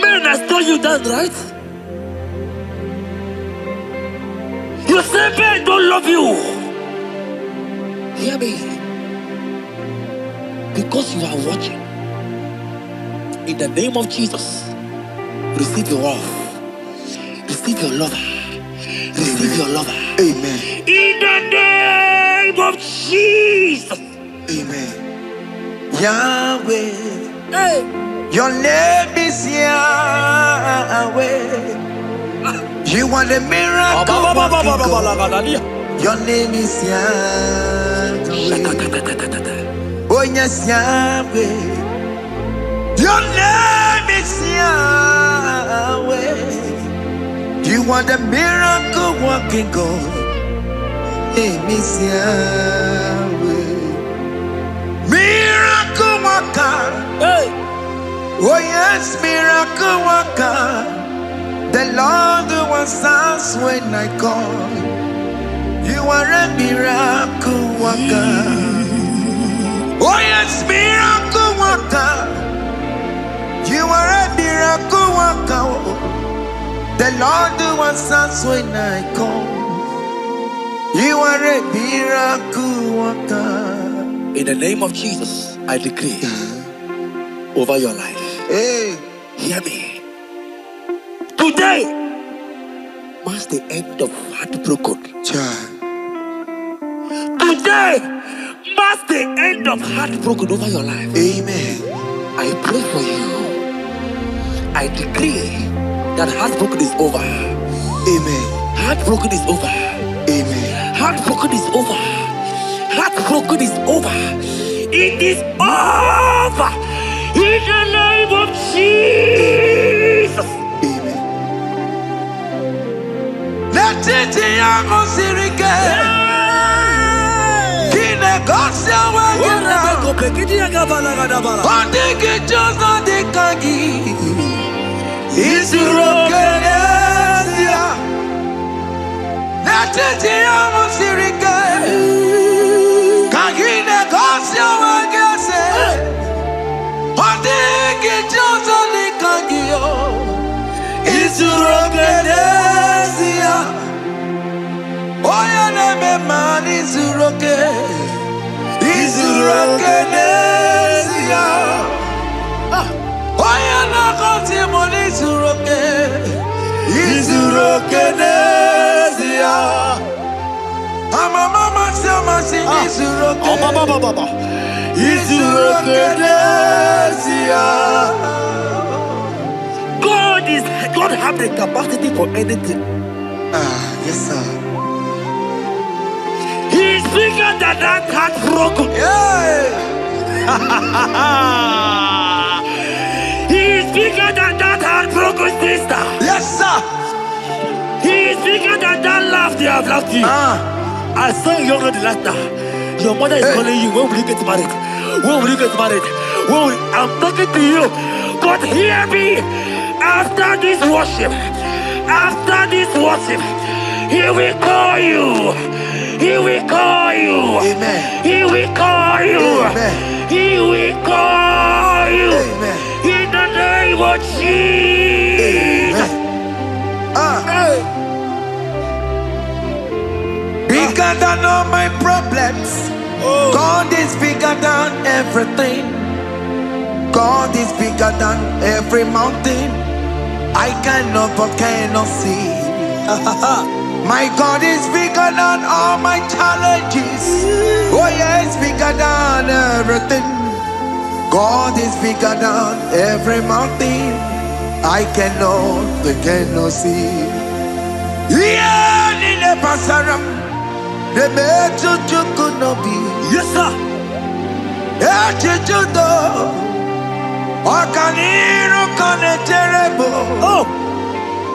Men has told you that, right? You say men don't love you. Hear me. Because you are watching. In the name of Jesus, receive your love. Receive your lover. Receive your lover. Amen. In the name of Jesus. Amen. Yahweh. Hey. Your name is Yahweh. You are the miracle working God. Your name is Yahweh. Oh yes, Yahweh. Your name is Yahweh. You are the miracle working God. Name is Yahweh. Miracle worker. Hey. Oh yes, miracle worker. The Lord who answers when I call. You are a miracle worker. Oh yes, miracle worker. You are a miracle worker. The Lord who answers when I call. You are a miracle worker. In the name of Jesus, I decree over your life. Hey, hear me. Today marks the end of heartbroken. child. Today marks the end of heartbroken over your life. Amen. I pray for you. I decree that heartbroken is over. Amen. Heartbroken is over. Amen. Heartbroken is over. Heartbroken is over. It is over. In the name of Jesus. Amen. Let it be a sirike. Kine gosya wagena. Ondigi jozo dikagi. Isurokenesia. Let it be a sirike. Kine gosya wagese. Ondigi jozo dikagi. Isurokenesia. Oya neme man isuroke. Isurokenesia. Oya na konti mon isuroke. Isurokenesia. Ama mama sama si isuroke. Isurokenesia. God have the capacity for anything. Yes sir. He's bigger than that heartbroken. Yeah. He's bigger than that heartbroken sister. Yes sir. He's bigger than that laugh they have laughed you. I saw you the last time. Your mother is calling you. When will you get married? When will you get married? I'm talking to you. But hear me. After this worship, he will call you. He will call you. Amen. He will call you. Amen. He will call you. Amen. In the name of Jesus. Bigger than all my problems. God is bigger than everything. God is bigger than every mountain. I cannot but cannot see. My God is bigger than all my challenges. Oh yeah, it's bigger than everything. God is bigger than every mountain. I cannot but cannot see. Yeah, in the pasaram, the better could not be. Yes, sir. Okaniro kane terrible. Oh,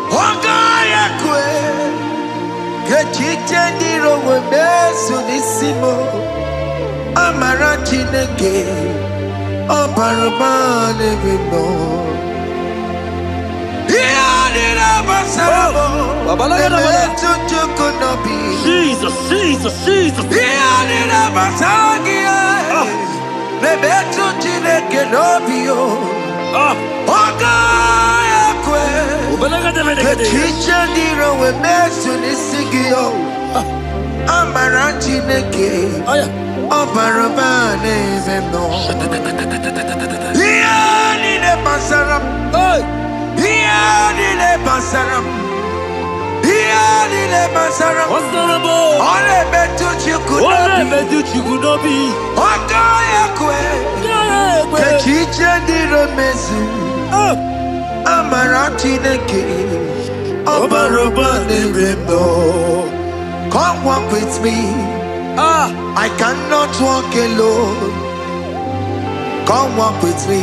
Ogaya kwe. Kechiche ndiro webesu nisimo. Amara chineke. Oparubane bino. Iyadira basarabo. Emetu chukunobi. Jesus. Iyadira basagia. Nebetu chineke nobio. Ogaya kwe. Kechiche ndiro webesu nisigio. Amarantineke. Obarabane Veno. Iani le Basaram. Iani le Basaram. Iani le Basaram. Ole betuchi kunobi. Otoya kwe. Kechiche di remezu. Amarantineke. Obarabane Veno. Come walk with me. I cannot walk alone. Come walk with me.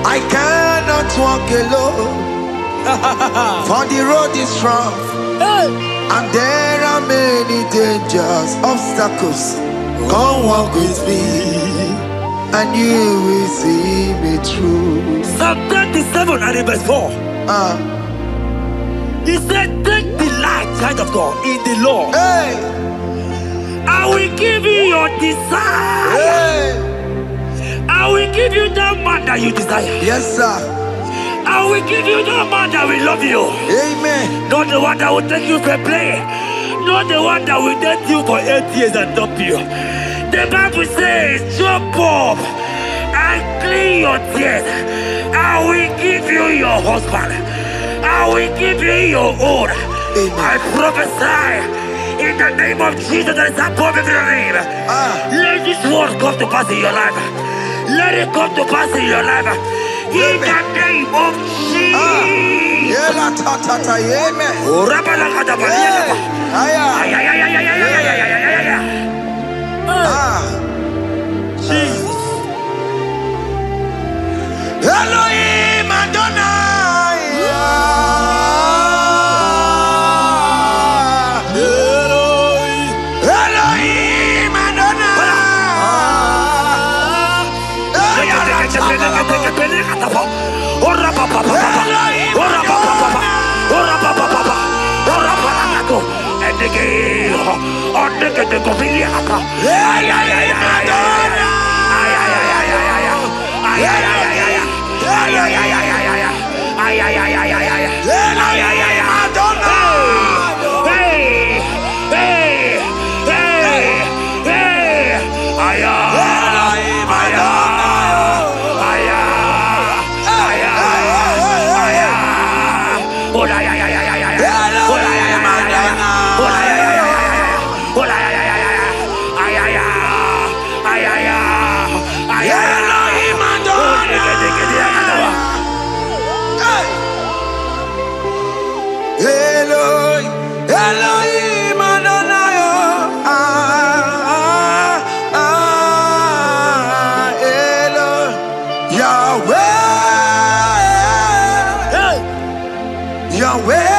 I cannot walk alone. For the road is rough, and there are many dangers, obstacles. Come walk with me, and you will see me through. Psalm 37 and verse 4. He said, take delight, child of God, in the Lord. I will give you your desire. I will give you that man that you desire. Yes, sir. I will give you that man that will love you. Amen. Not the one that will take you for play. Not the one that will date you for 8 years and dump you. The Bible says, jump up and clean your tears. I will give you your husband. I will give you your own. I prophesy in the name of Jesus that is above every name. Let this word come to pass in your life. Let it come to pass in your life. In the name of Jesus. Jesus. Elohim Adonai. Elohim Adonai. Elohim Adonai. Yahweh. Yahweh.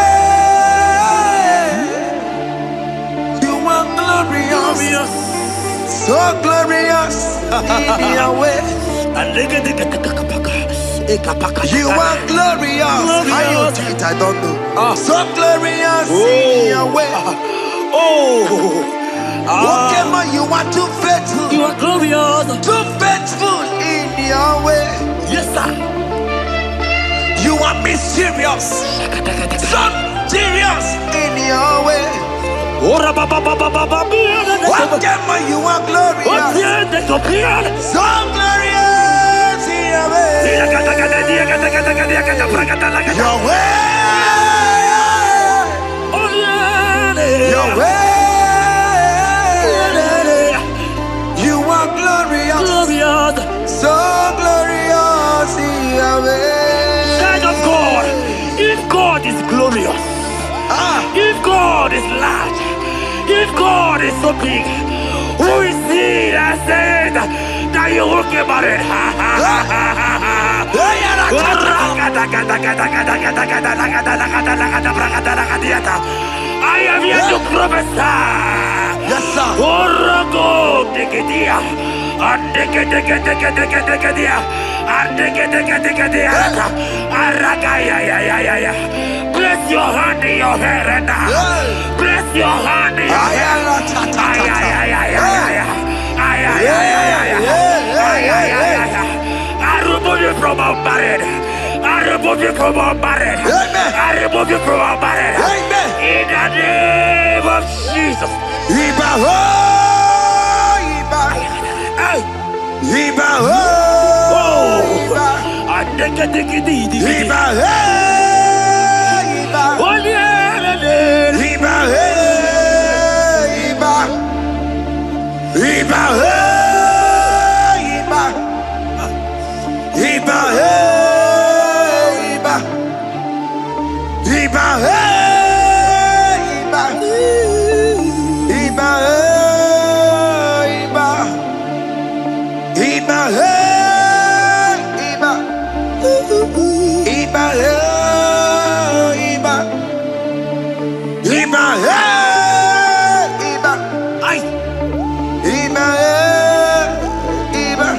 You are glorious. So glorious in Yahweh. You are glorious. How you do it, I don't know. So glorious in your way. Whatever you are too faithful. You are glorious. Too faithful in your way. Yes, sir. You are mysterious. So serious in your way. Whatever you are glorious. So glorious in your way. Your way. Your way. You are glorious. So glorious in your way. Child of God, if God is glorious, if God is large, if God is so big, who is he that said that you will get married? I am here to prophesy. Yes, sir. Place your hand in your hair and place your hand in your hair. I remove you from our marriage. I remove you from our marriage. I remove you from our marriage. In the name of Jesus. Jesus. Iba oh, Iba. Hey. Iba oh, Iba. Iba. Iba hey, Iba. Oh yeah. Iba hey, Iba. Iba hey, Iba. Iba hey, Iba. Iba hey, Iba. Iba hey, Iba. Iba hey, Iba. Iba hey, Iba. Iba hey, Iba. Ay. Iba hey, Iba.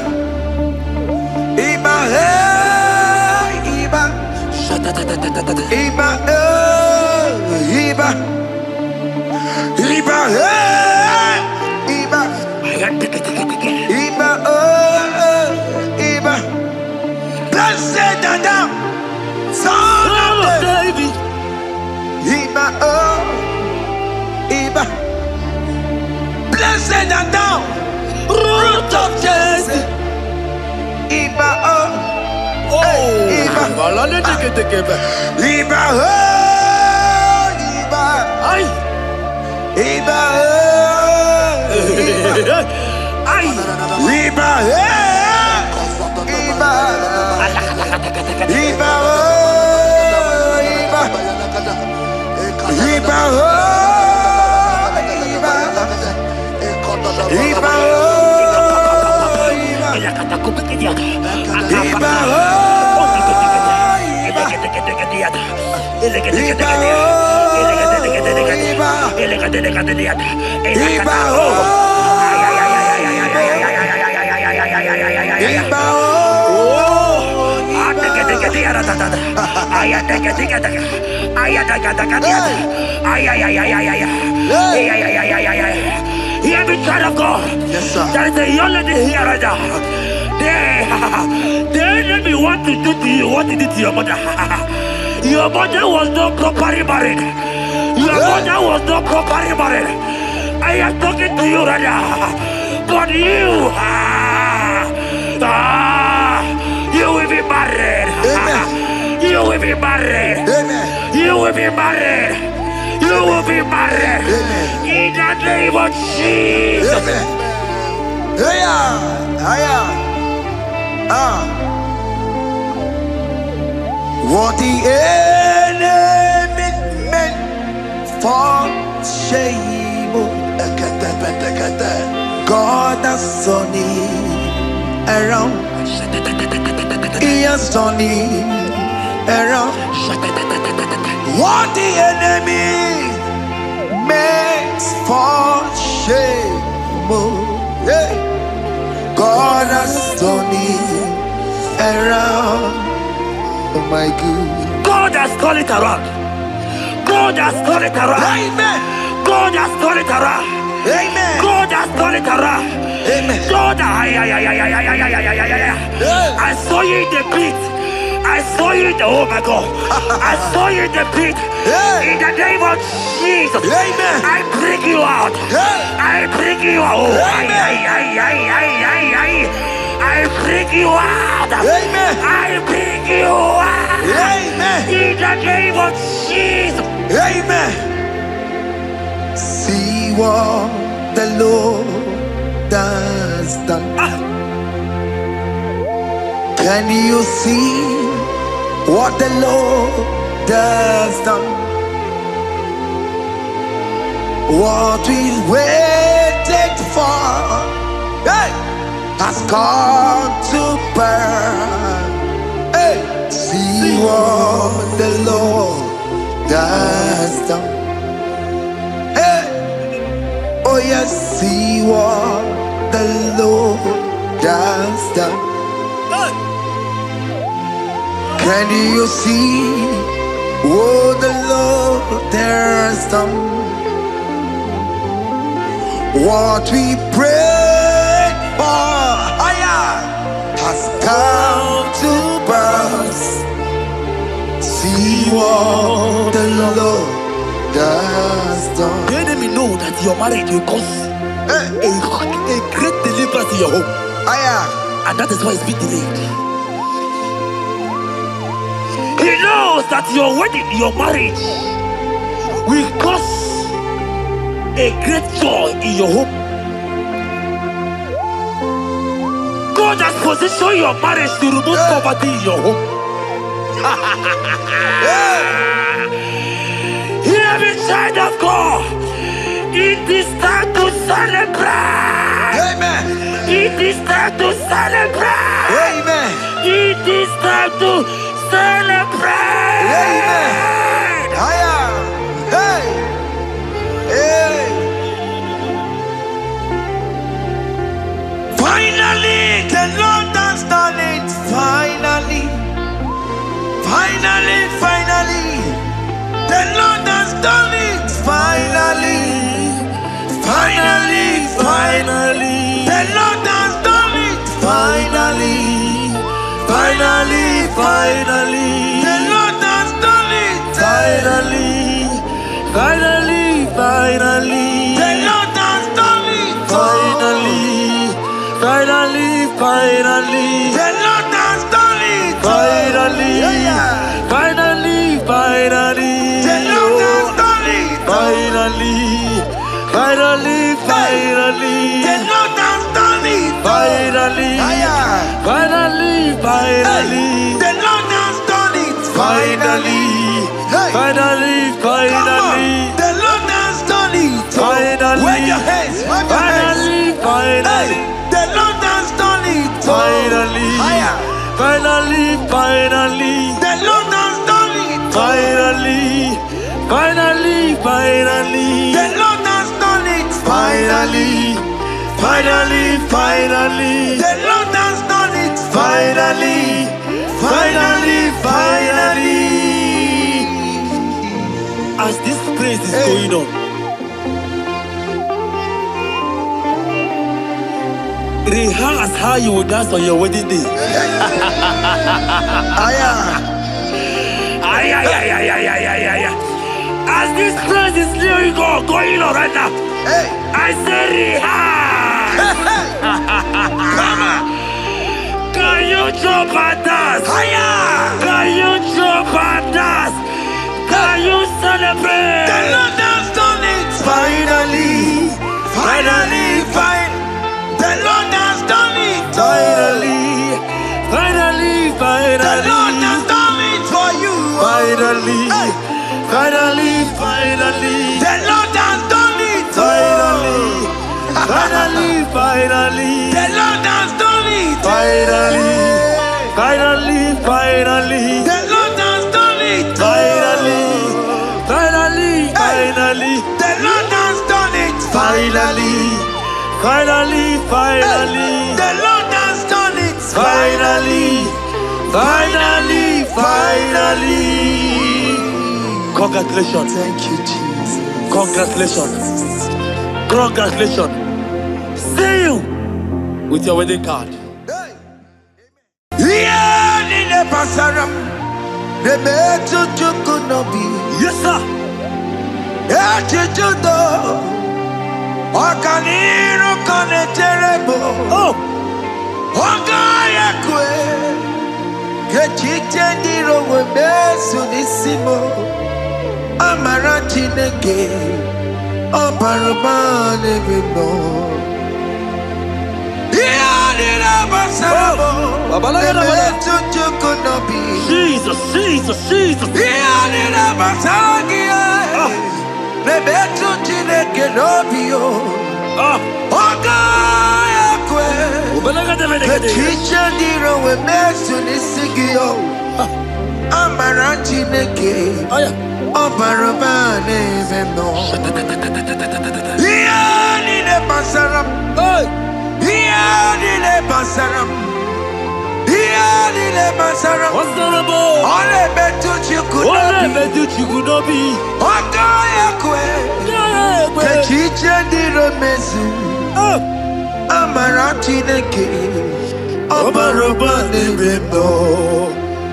Iba hey, Iba. Iba hey, Iba. Iba hey, Iba. Iba Iba. Blessed Adam, son of David. Iba Iba. Blessed Adam, root of Jesse. Iba Iba. Iba Iba. Ay. Iba Iba. Ay. Iba Iba. Iba Iba. Iba Iba. Iba Hear me, child of God. Yes, sir. There is a young lady here right now. The enemy want to do to you what he did to your mother. Your mother was not properly married. Your mother was not properly married. I am talking to you right now. But you, you will be married. Amen. You will be married. Amen. You will be married. You will be married. Amen. In the name of Jesus. Amen. Hiya. Hiya. What the enemy meant for shame, God has turned it around. He has turned it around. What the enemy meant for shame, God has turned it around. Oh my God. God has turned it around. God has turned it around. Amen. God has turned it around. Amen. God has turned it around. Amen. God, I saw you in the pit. I saw you in the, oh my God. I saw you in the pit. In the name of Jesus. Amen. I bring you out. I bring you out. Oh, I bring you out. Amen. I bring you out. Amen. In the name of Jesus. Amen. See what the Lord has done. Can you see what the Lord has done? What we waited for, hey, has come to pass. Hey, see what the Lord has done. Hey, oh yes, see what the Lord has done. Can you see what the Lord has done? What we prayed for has come to pass. See what the Lord Just done. The enemy know that your marriage will cause a great deliverance in your home. And that is why it's been delayed. He knows that your wedding, your marriage, will cause a great joy in your home. God has positioned your marriage to remove poverty in your home. Hear me, child of God. It is time to celebrate. Amen. It is time to celebrate. Amen. It is time to celebrate. Amen. Hey. Hey. Finally, the Lord has done it. Finally. The Lord has done it. Finally. The Lord has done it. Finally. The Lord has done it. Finally. The Lord has done it. Finally. The Lord has done it. Finally. The Lord has done it. Finally. The Lord has done it. Finally. The Lord has done it. Finally. The Lord has done it. Finally. Wave your hands. Finally. The Lord has done it. Finally. The Lord has done it. Finally. The Lord has done it. Finally. The Lord has done it. As this praise is going on, rehearse how you will dance on your wedding day. As this praise is going on right now, I say rehearse. Can you jump and dance? Can you jump and dance? Can you celebrate? The Lord has done it. Finally. The Lord has done it. The Lord has done it for you. Finally. The Lord has done it. Finally. The Lord has done it. Finally. The Lord has done it. Finally. The Lord has done it. The Lord has done it. Finally. Congratulations. Thank you, Jesus. Congratulations. See you with your wedding card. Yes, sir. Oh.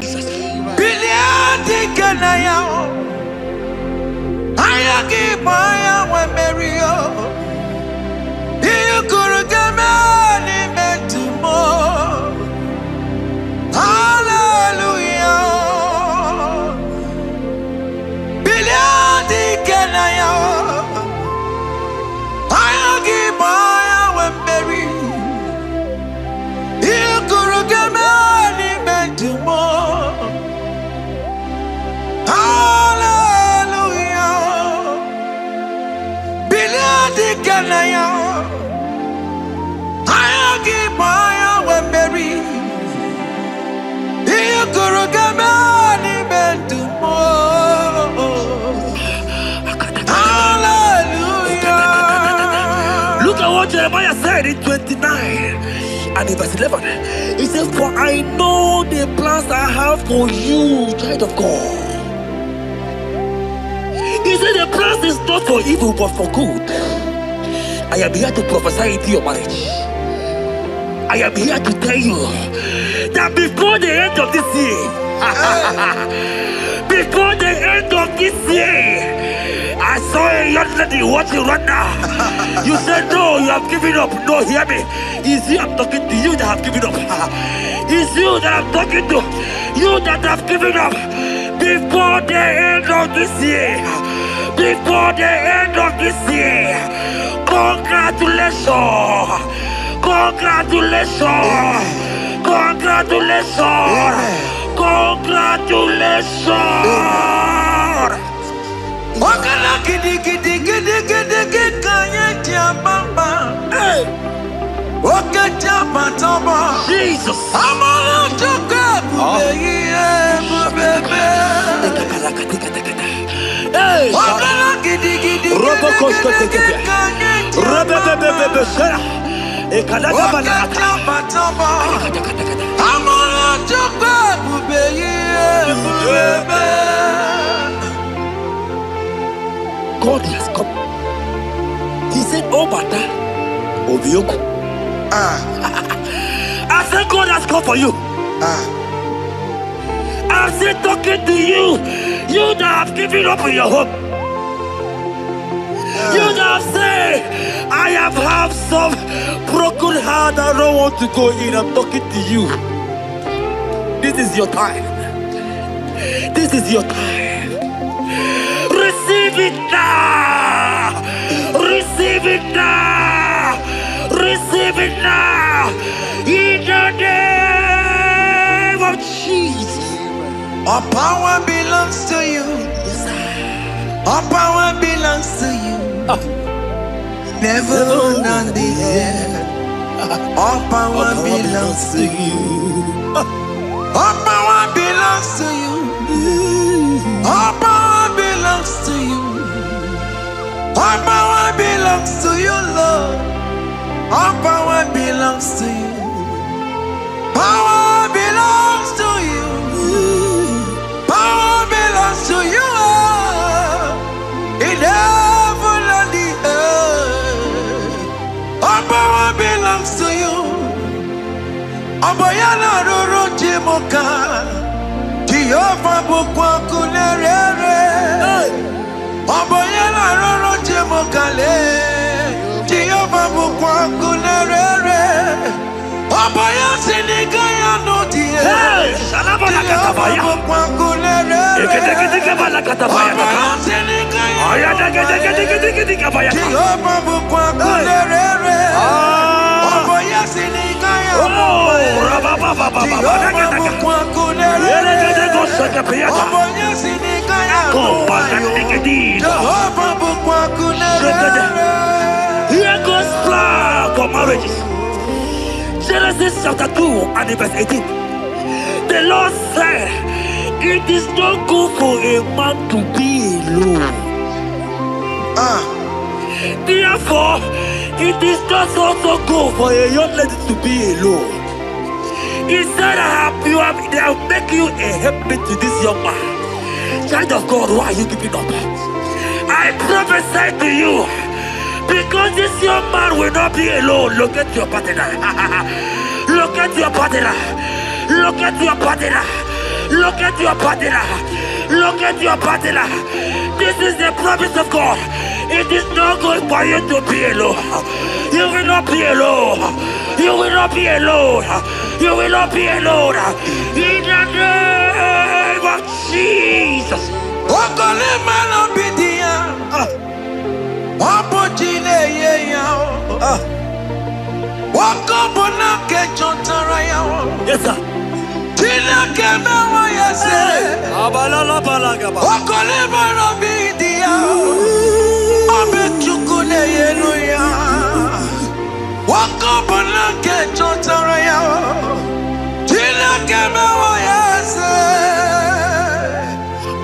Jesus. IGBO when Mario. You could get me meant to more. Hallelujah. Billion Kenaya. IGBO when Mary. You could get me meant to more. Hallelujah. Billion Kenaya. IGBO when Mary. You could get me meant to more. Hallelujah. Look at what Jeremiah said in 29 and in verse 11. He said, for I know the plans I have for you, child of God. He said the plans is not for evil but for good. I am here to prophesy into your marriage. I am here to tell you that before the end of this year, before the end of this year, I saw a young lady watching right now. You said no, you have given up. No, hear me. It's you I'm talking to, you that have given up. It's you that I'm talking to, you that have given up. Before the end of this year, before the end of this year, congratulations, congratulations, congratulations, congratulations. Wakala gidi gidi gidi gidi gidi kanye tiambamba. Wakachapa toba. Jesus. Amala choka bubeye. Wakala gidi gidi gidi gidi kanye tiambamba. Wakachapa toba. Amala choka bubeye. God has come. He said, oh, Bata, Obioku. I said, God has come for you. I'm still talking to you. You that have given up in your hope. You that have said, I have had some broken heart. I don't want to go in. I'm talking to you. This is your time. This is your time. Receive it now! Receive it now! Receive it now! In the name of Jesus! All power belongs to you. All power belongs to you. Never on the air. All power belongs to you. All power belongs to you. All power belongs to you. All power belongs to you, Lord. All power belongs to you. Power belongs to you. Power belongs to you. In heaven and the earth. All power belongs to you. Abayana roro jimoka. Jehovah bukwa kunerere. Abayana roro jimokale. Jehovah bukwa kunerere. Abaya sinikaya no die. Shalabala katabaya. Jehovah bukwa kunerere. Eketekebala katabaya. Abaya sinikaya. Ayadeketekebaya. Jehovah bukwa kunerere. Abaya sinikaya. Jehovah bukwa kunerere. Here goes plan for marriages. Genesis chapter 2 and verse 18. The Lord said, it is not good for a man to be alone. Therefore, it is not also good for a young lady to be alone. He said, they'll make you a helpmate to this young man. Child of God, why are you giving up? I prophesy to you, because this young man will not be alone. Look at your partner. Look at your partner. Look at your partner. Look at your partner. Look at your partner. This is the promise of God. It is not good for you to be alone. You will not be alone. You will not be alone. You will not be alone. In the name of Jesus. Yes, sir.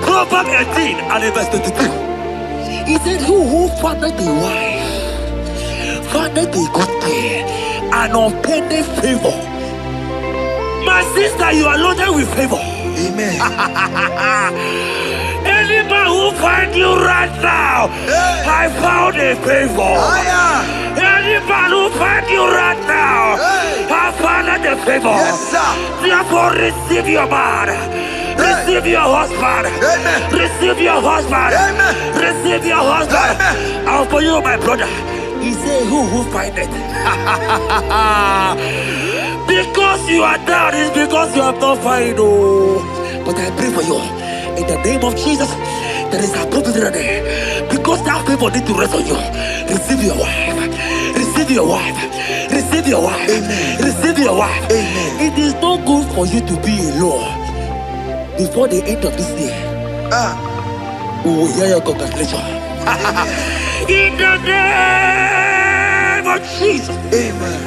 Proverbs 18 and verse 22. He said, who findeth a wife, findeth a good thing, and obtaineth favor. My sister, you are loaded with favor. Amen. Any man who finds you right now, I found a favor. Any man who finds you right now, I found a favor. Yes, sir. Therefore, receive your man. Receive your husband. Amen. Receive your husband. Amen. Receive your husband. Amen. And for you, my brother, he said, who find it? Because you are down, it's because you have not found. But I pray for you in the name of Jesus. There is a problem because that favor need to rest on you. Receive your wife. Receive your wife. Receive your wife. Amen. Receive your wife. Amen. It is not good for you to be alone before the end of this year. We will hear your congratulations. In the name of Jesus. Amen.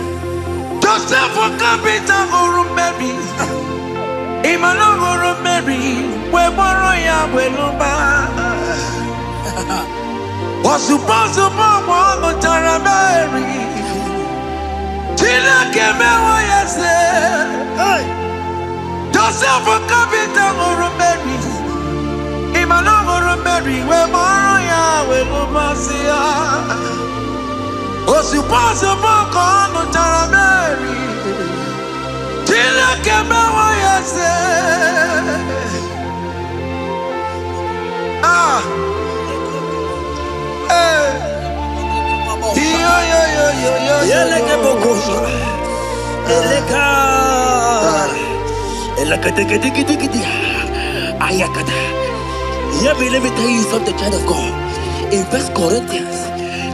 Joseph for capital or Mary. Imano or Mary. We borrow ya weluba. Was supposed to borrow the Tara Mary. Tina came away, yes. Joseph for capital or Mary. Imano or Mary. We borrow ya weluba. Was supposed to borrow the Tara Mary. Tina came away, yes. Let me tell you something, child of God. In 1 Corinthians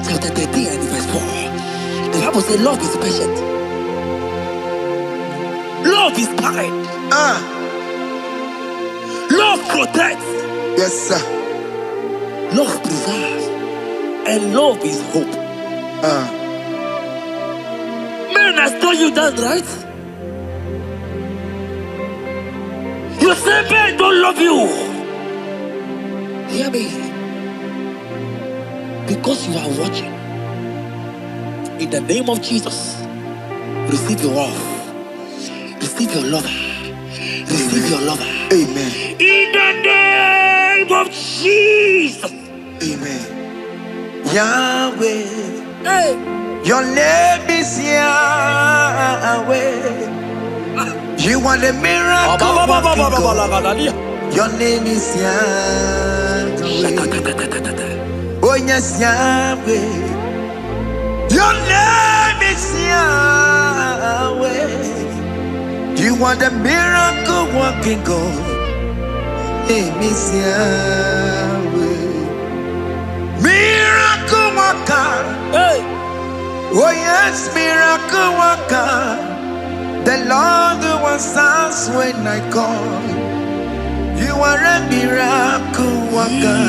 chapter 13 and verse 4, the Bible says love is patient. Love is kind. Love protects. Yes, sir. Love preserves. And love is hope. Man has told you that, right? You say men don't love you. Hear me. Because you are watching. In the name of Jesus, receive your love. Receive your lover. Receive your lover. Amen. In the name of Jesus. Amen. Yahweh. Hey. Your name is Yahweh. You are the miracle working God. Your name is Yahweh. Oh yes, Yahweh. Your name is Yahweh. You are the miracle working God. Name is Yahweh. Miracle worker. Hey. Oh yes, miracle worker. The Lord who answers when I call. You are a miracle worker.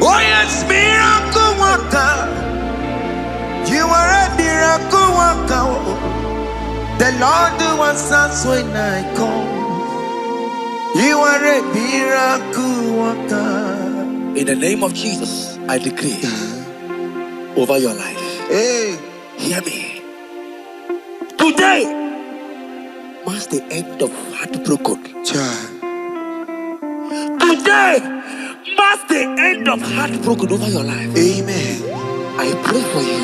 Oh yes, miracle worker. You are a miracle worker. The Lord who answers when I call. You are a miracle worker. In the name of Jesus, I decree over your life. Hey, hear me. Today marks the end of heartbroken. child. Today marks the end of heartbroken over your life. Amen. I pray for you.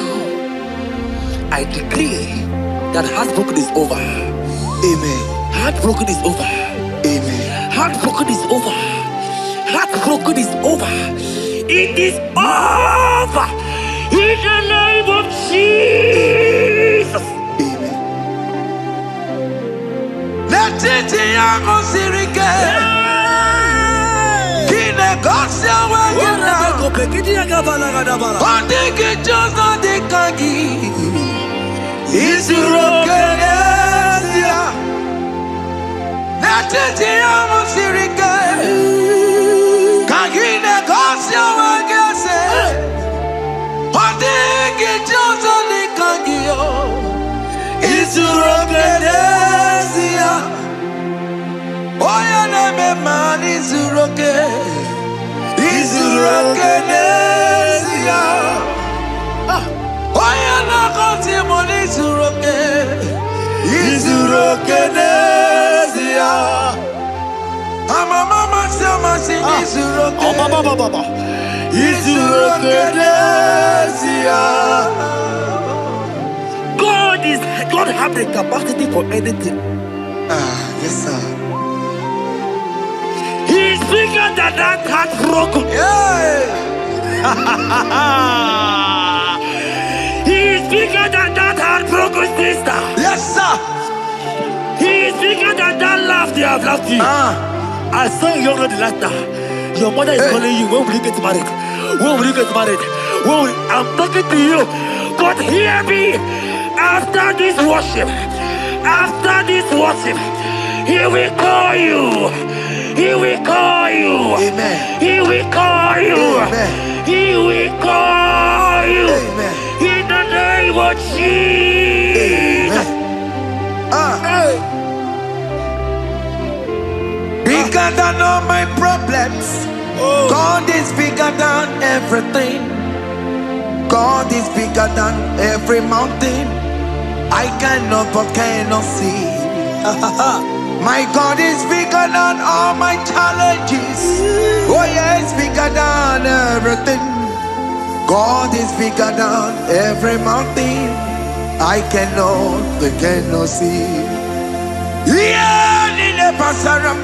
I decree that heartbroken is over. Amen. Heartbroken is over. Amen. Heartbroken is over. Heartbroken is over. It is over. In the name of Jesus. Amen. Let it be a sirike. Kine gosia wagina. Ondiki jozo dikagi. Isurokenesia. Let it be a sirike. Kine gosia wagese. Ondiki jozo dikagi. Isurokenesia. Oya neme man isuroke. Isurokenesia. Oya na konti mon isuroke. Isurokenesia. Mama sama si isuroke. Isurokenesia. God have the capacity for anything. Yes sir. He's bigger than that heartbroken. Yeah. He's bigger than that heartbroken sister. Yes sir. He's bigger than that laugh they have laughed you. I saw you young lady last night. Your mother is calling you. When will you get married? When will you get married? I'm talking to you. But hear me. After this worship, he will call you. He will call you. Amen. He will call you. Amen. He will call you. Amen. In the name of Jesus. Bigger than all my problems. God is bigger than everything. God is bigger than every mountain. I cannot but cannot see. My God is bigger than all my challenges. Oh yeah, it's bigger than everything. God is bigger than every mountain. I cannot but cannot see. Yeah, Nile Pasaram.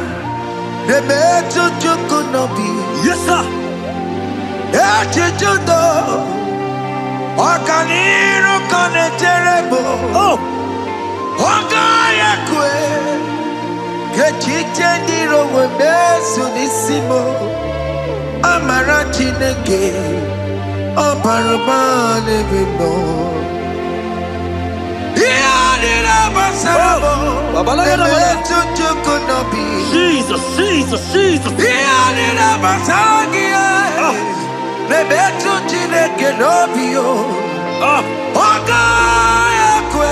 The better you could not be. Yes, sir. Okaniro kone terebo. Oh. Ogaya kwe. Kechiche ndiro webesu nisimo. Amara chineke. Obarabane bino. Iyadira basarabo. Nebetu chukunobi. Jesus. Iyadira basagia. Nebetu chineke nobio. Ogaya kwe.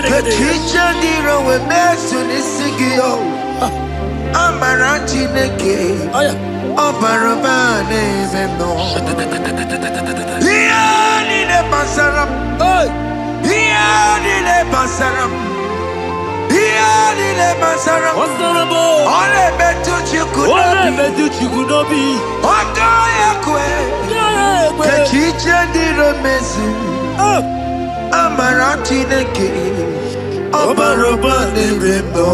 Kechiche ndiro webesu nisigio. Amara chineke. Obarabane bino. Iyadira basaram. Iyadira basaram. Iyadira basaram. Ole betu chikunobi. Ogaya kwe. Kechiche ndiro mesu. Amara chineke. Obarabane bino.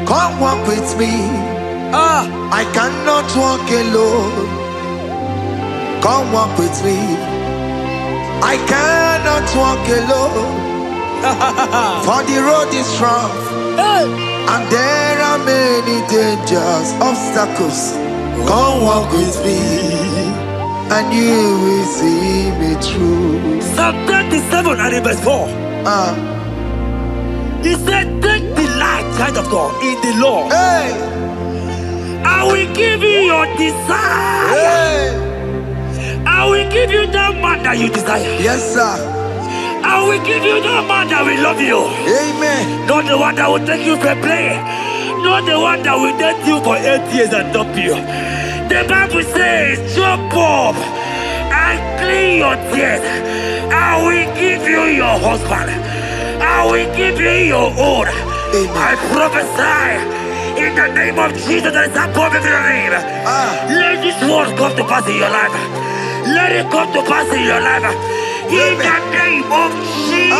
Come walk with me. I cannot walk alone. Come walk with me. I cannot walk alone. For the road is rough. And there are many dangers, obstacles. Come walk with me. And you will see me through. Psalm 37 and verse 4. He said, take delight, child of God, in the Lord. Hey. I will give you your desire. Hey. I will give you that man that you desire. Yes, sir. I will give you that man that will love you. Amen. Not the one that will take you for play. Not the one that will date you for 8 years and dump you. The Bible says, jump up and clean your tears. I will give you your husband. I will give you your own. Amen. I prophesy in the name of Jesus that is above every name. Let this word come to pass in your life. Let it come to pass in your life. In the name of Jesus.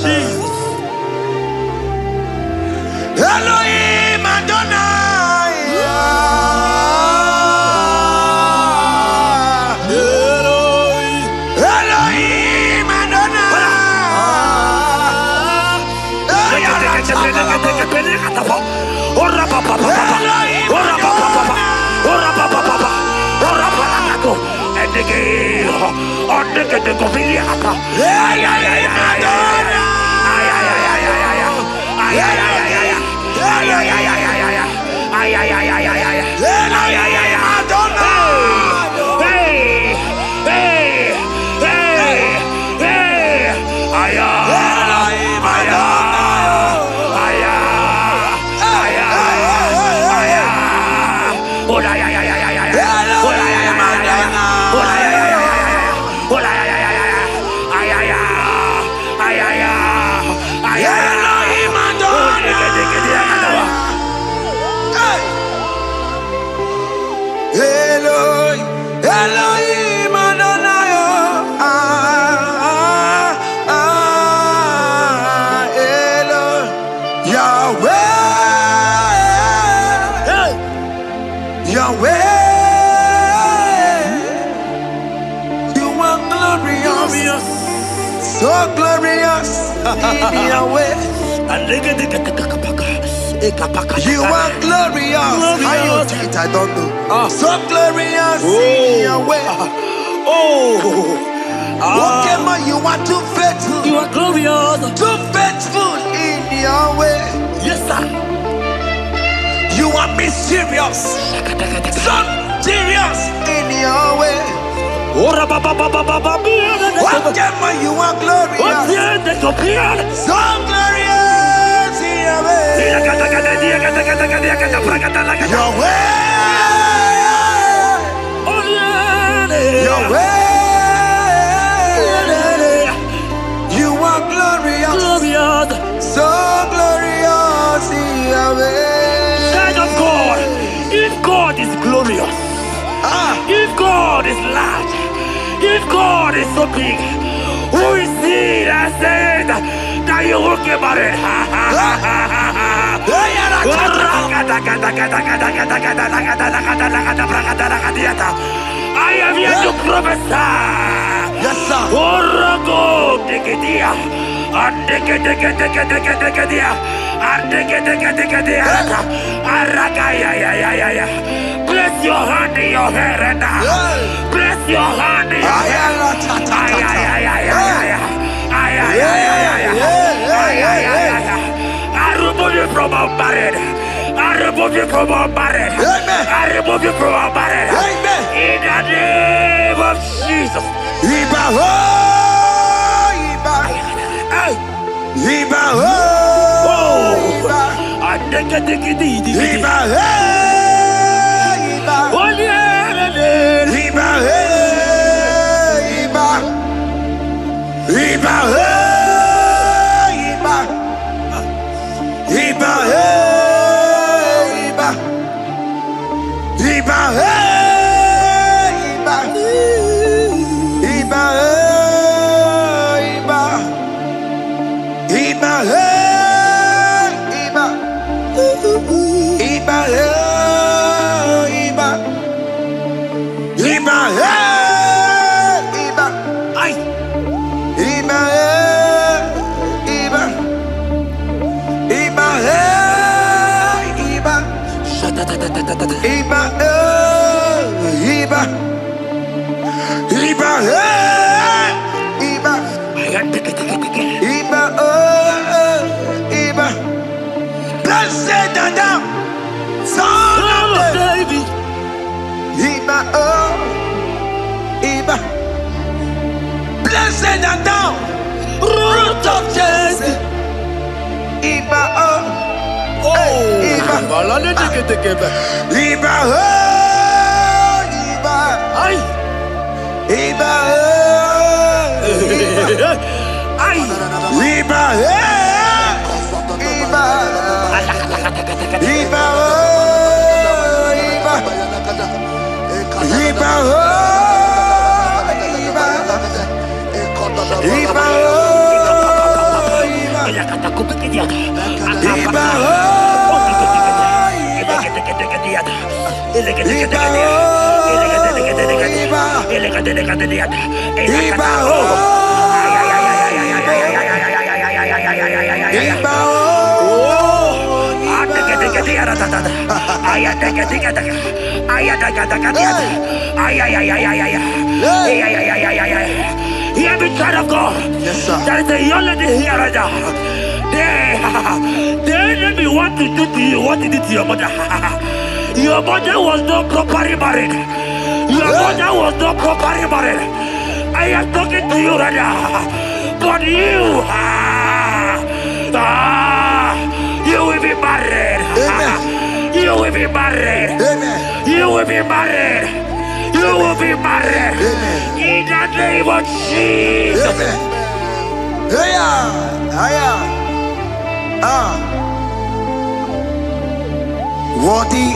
Jesus. Elohim Adonai. Elohim Adonai. Elohim Adonai, Yahweh, Yahweh, you are glorious, so glorious in Yahweh. You are glorious. How you do it, I don't know. So glorious in your way. Whatever you are too faithful. You are glorious. Too faithful in your way. Yes, sir. You are mysterious. So serious in your way. Whatever you are glorious. So glorious in your way. Your way. Your way. You are glorious. So glorious in your way. Child of God, if God is glorious, if God is large, if God is so big, who is he that said that you will get married? I am here to prophesy. Yes, sir. Place your hand in your hair and place your hand in your hair. I remove you from unmarried. I remove you from unmarried. I remove you from unmarried. In the name of Jesus. Iba ho, Iba. Iba ho, Iba. Iba ho, Iba. Iba ho, Iba. Iba ho, Iba. Iba ho, Iba. Iba ho, Iba. Iba ho, Iba. Iba ho, Iba. Iba ho, Iba. Iba ho, Iba. Ay. Iba ho, Iba. Iba ho, Iba. Iba ho, Iba. Iba ho, Iba. Iba oh, Iba. Blessed Adam, son of David. Iba oh, Iba. Blessed Adam, root of Jesse. Iba oh, Iba. Iba oh, Iba. Ay. Iba oh, Iba. Ay. Iba, Iba, Hear me, child of God. Yes, sir. There is a young lady here right now. The enemy want to do to you what he did to your mother. Your mother was not properly married. Your mother was not properly married. I am talking to you right now. But you, you will be married. Amen. You will be married. Amen. You will be married. You will be married. Amen. In the name of Jesus. Amen. What the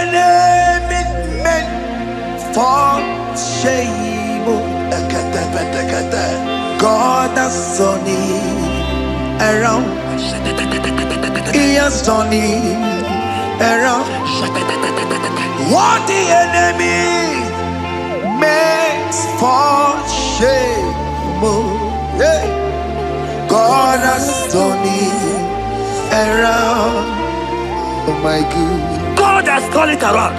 enemy meant for shame, God has turned it around. He has turned it around. What the enemy makes for shame, God has turned it around. Oh my God. God has turned it around.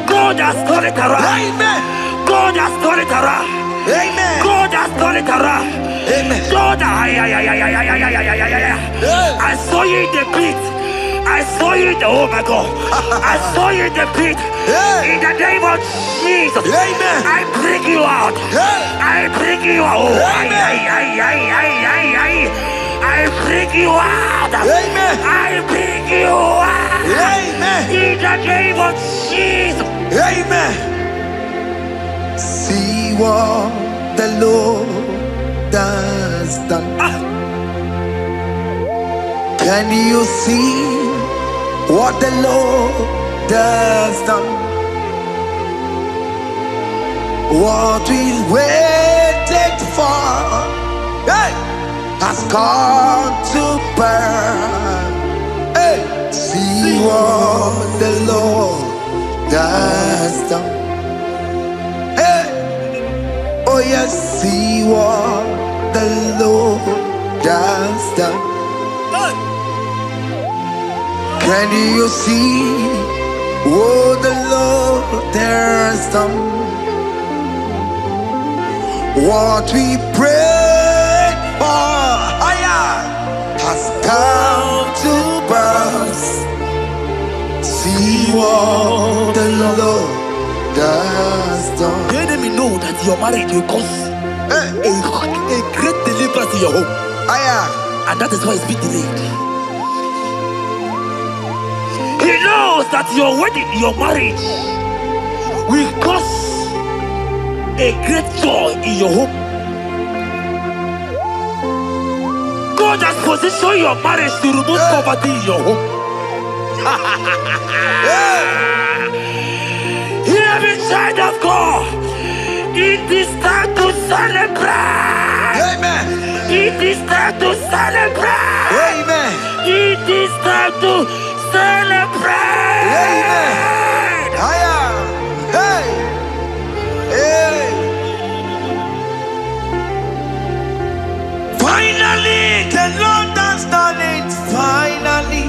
God has turned it around. Amen. God has turned it around. Amen. God has turned it around. Amen. God, I saw you in the pit. I saw you in the, oh my God. I saw you in the pit. In the name of Jesus. Amen. I bring you out. I bring you out. I bring you out. Amen. I bring you out. Amen. In the name of Jesus. Amen. See what the Lord has done. Can you see what the Lord has done? What we waited for, hey, has come to pass. Hey, see what the Lord has done. Hey, oh yes, see what the Lord has done. Can you see what the Lord has done? What we prayed for has come to pass. See what the Lord has done. The enemy know that your marriage will cause a great deliverance in your home. And that is why it's been delayed. He knows that your wedding, your marriage will cause a great joy in your home. God has positioned your marriage to remove poverty in your home. Hear me, child of God. It is time to celebrate. Amen. It is time to celebrate. Amen. It is time to celebrate. Amen. Hey. Hey. Finally, the Lord has done it. Finally.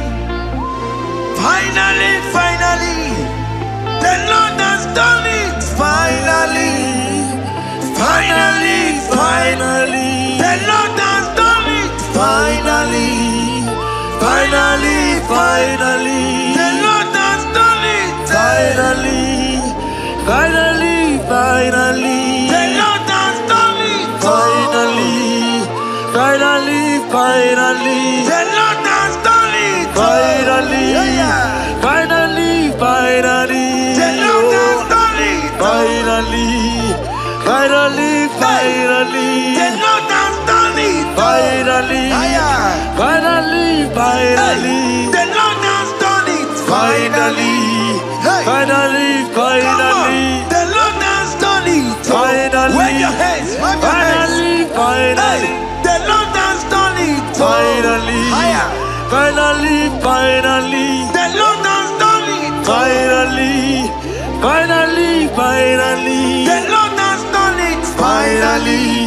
Finally, finally. The Lord has done it. Finally. Finally, finally. The Lord has done it. Finally. Finally, finally. The Lord has done it. Finally. Finally, finally. The Lord has done it. Finally. Finally, finally. The Lord has done it. Finally. Finally, finally. The Lord has done it. Finally. Finally, finally. The Lord has done it. Finally. Finally, finally. The Lord has done it. Finally. Finally, finally. The Lord has done it. Finally. Wave your hands. Finally, finally. The Lord has done it. Finally. Finally, finally. The Lord has done it. Finally, finally, finally. The Lord has done it. Finally,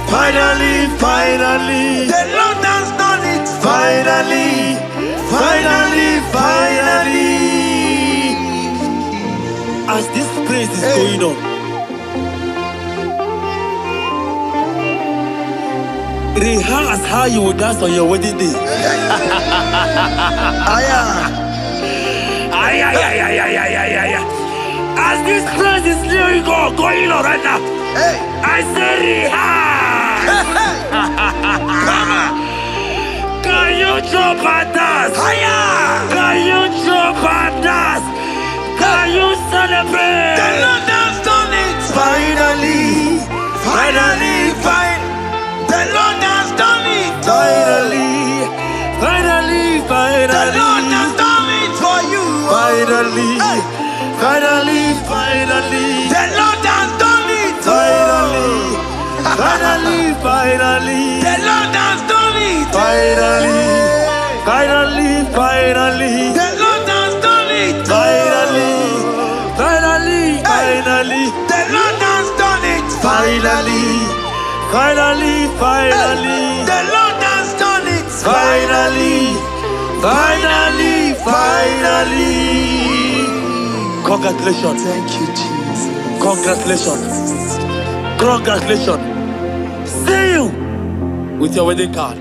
finally, finally. The Lord has done it. Finally, finally, finally. As this praise is going on, rehearse how you will dance on your wedding day. As this praise is going on right now, I say rehearse. Can you jump and dance? Can you jump and dance? Can you celebrate? The Lord has done it. Finally, finally, finally. The Lord has done it. Finally, finally, finally. The Lord has done it for you. Finally, finally, finally. The Lord has done it. Finally, finally, finally. The Lord has done it. Finally, finally, finally. The Lord has done it. Finally, finally, finally. The Lord has done it. Finally, finally, finally. The Lord has done it. Finally, finally, finally. Congratulations. Thank you, Jesus. Congratulations. Congratulations. See you with your wedding card.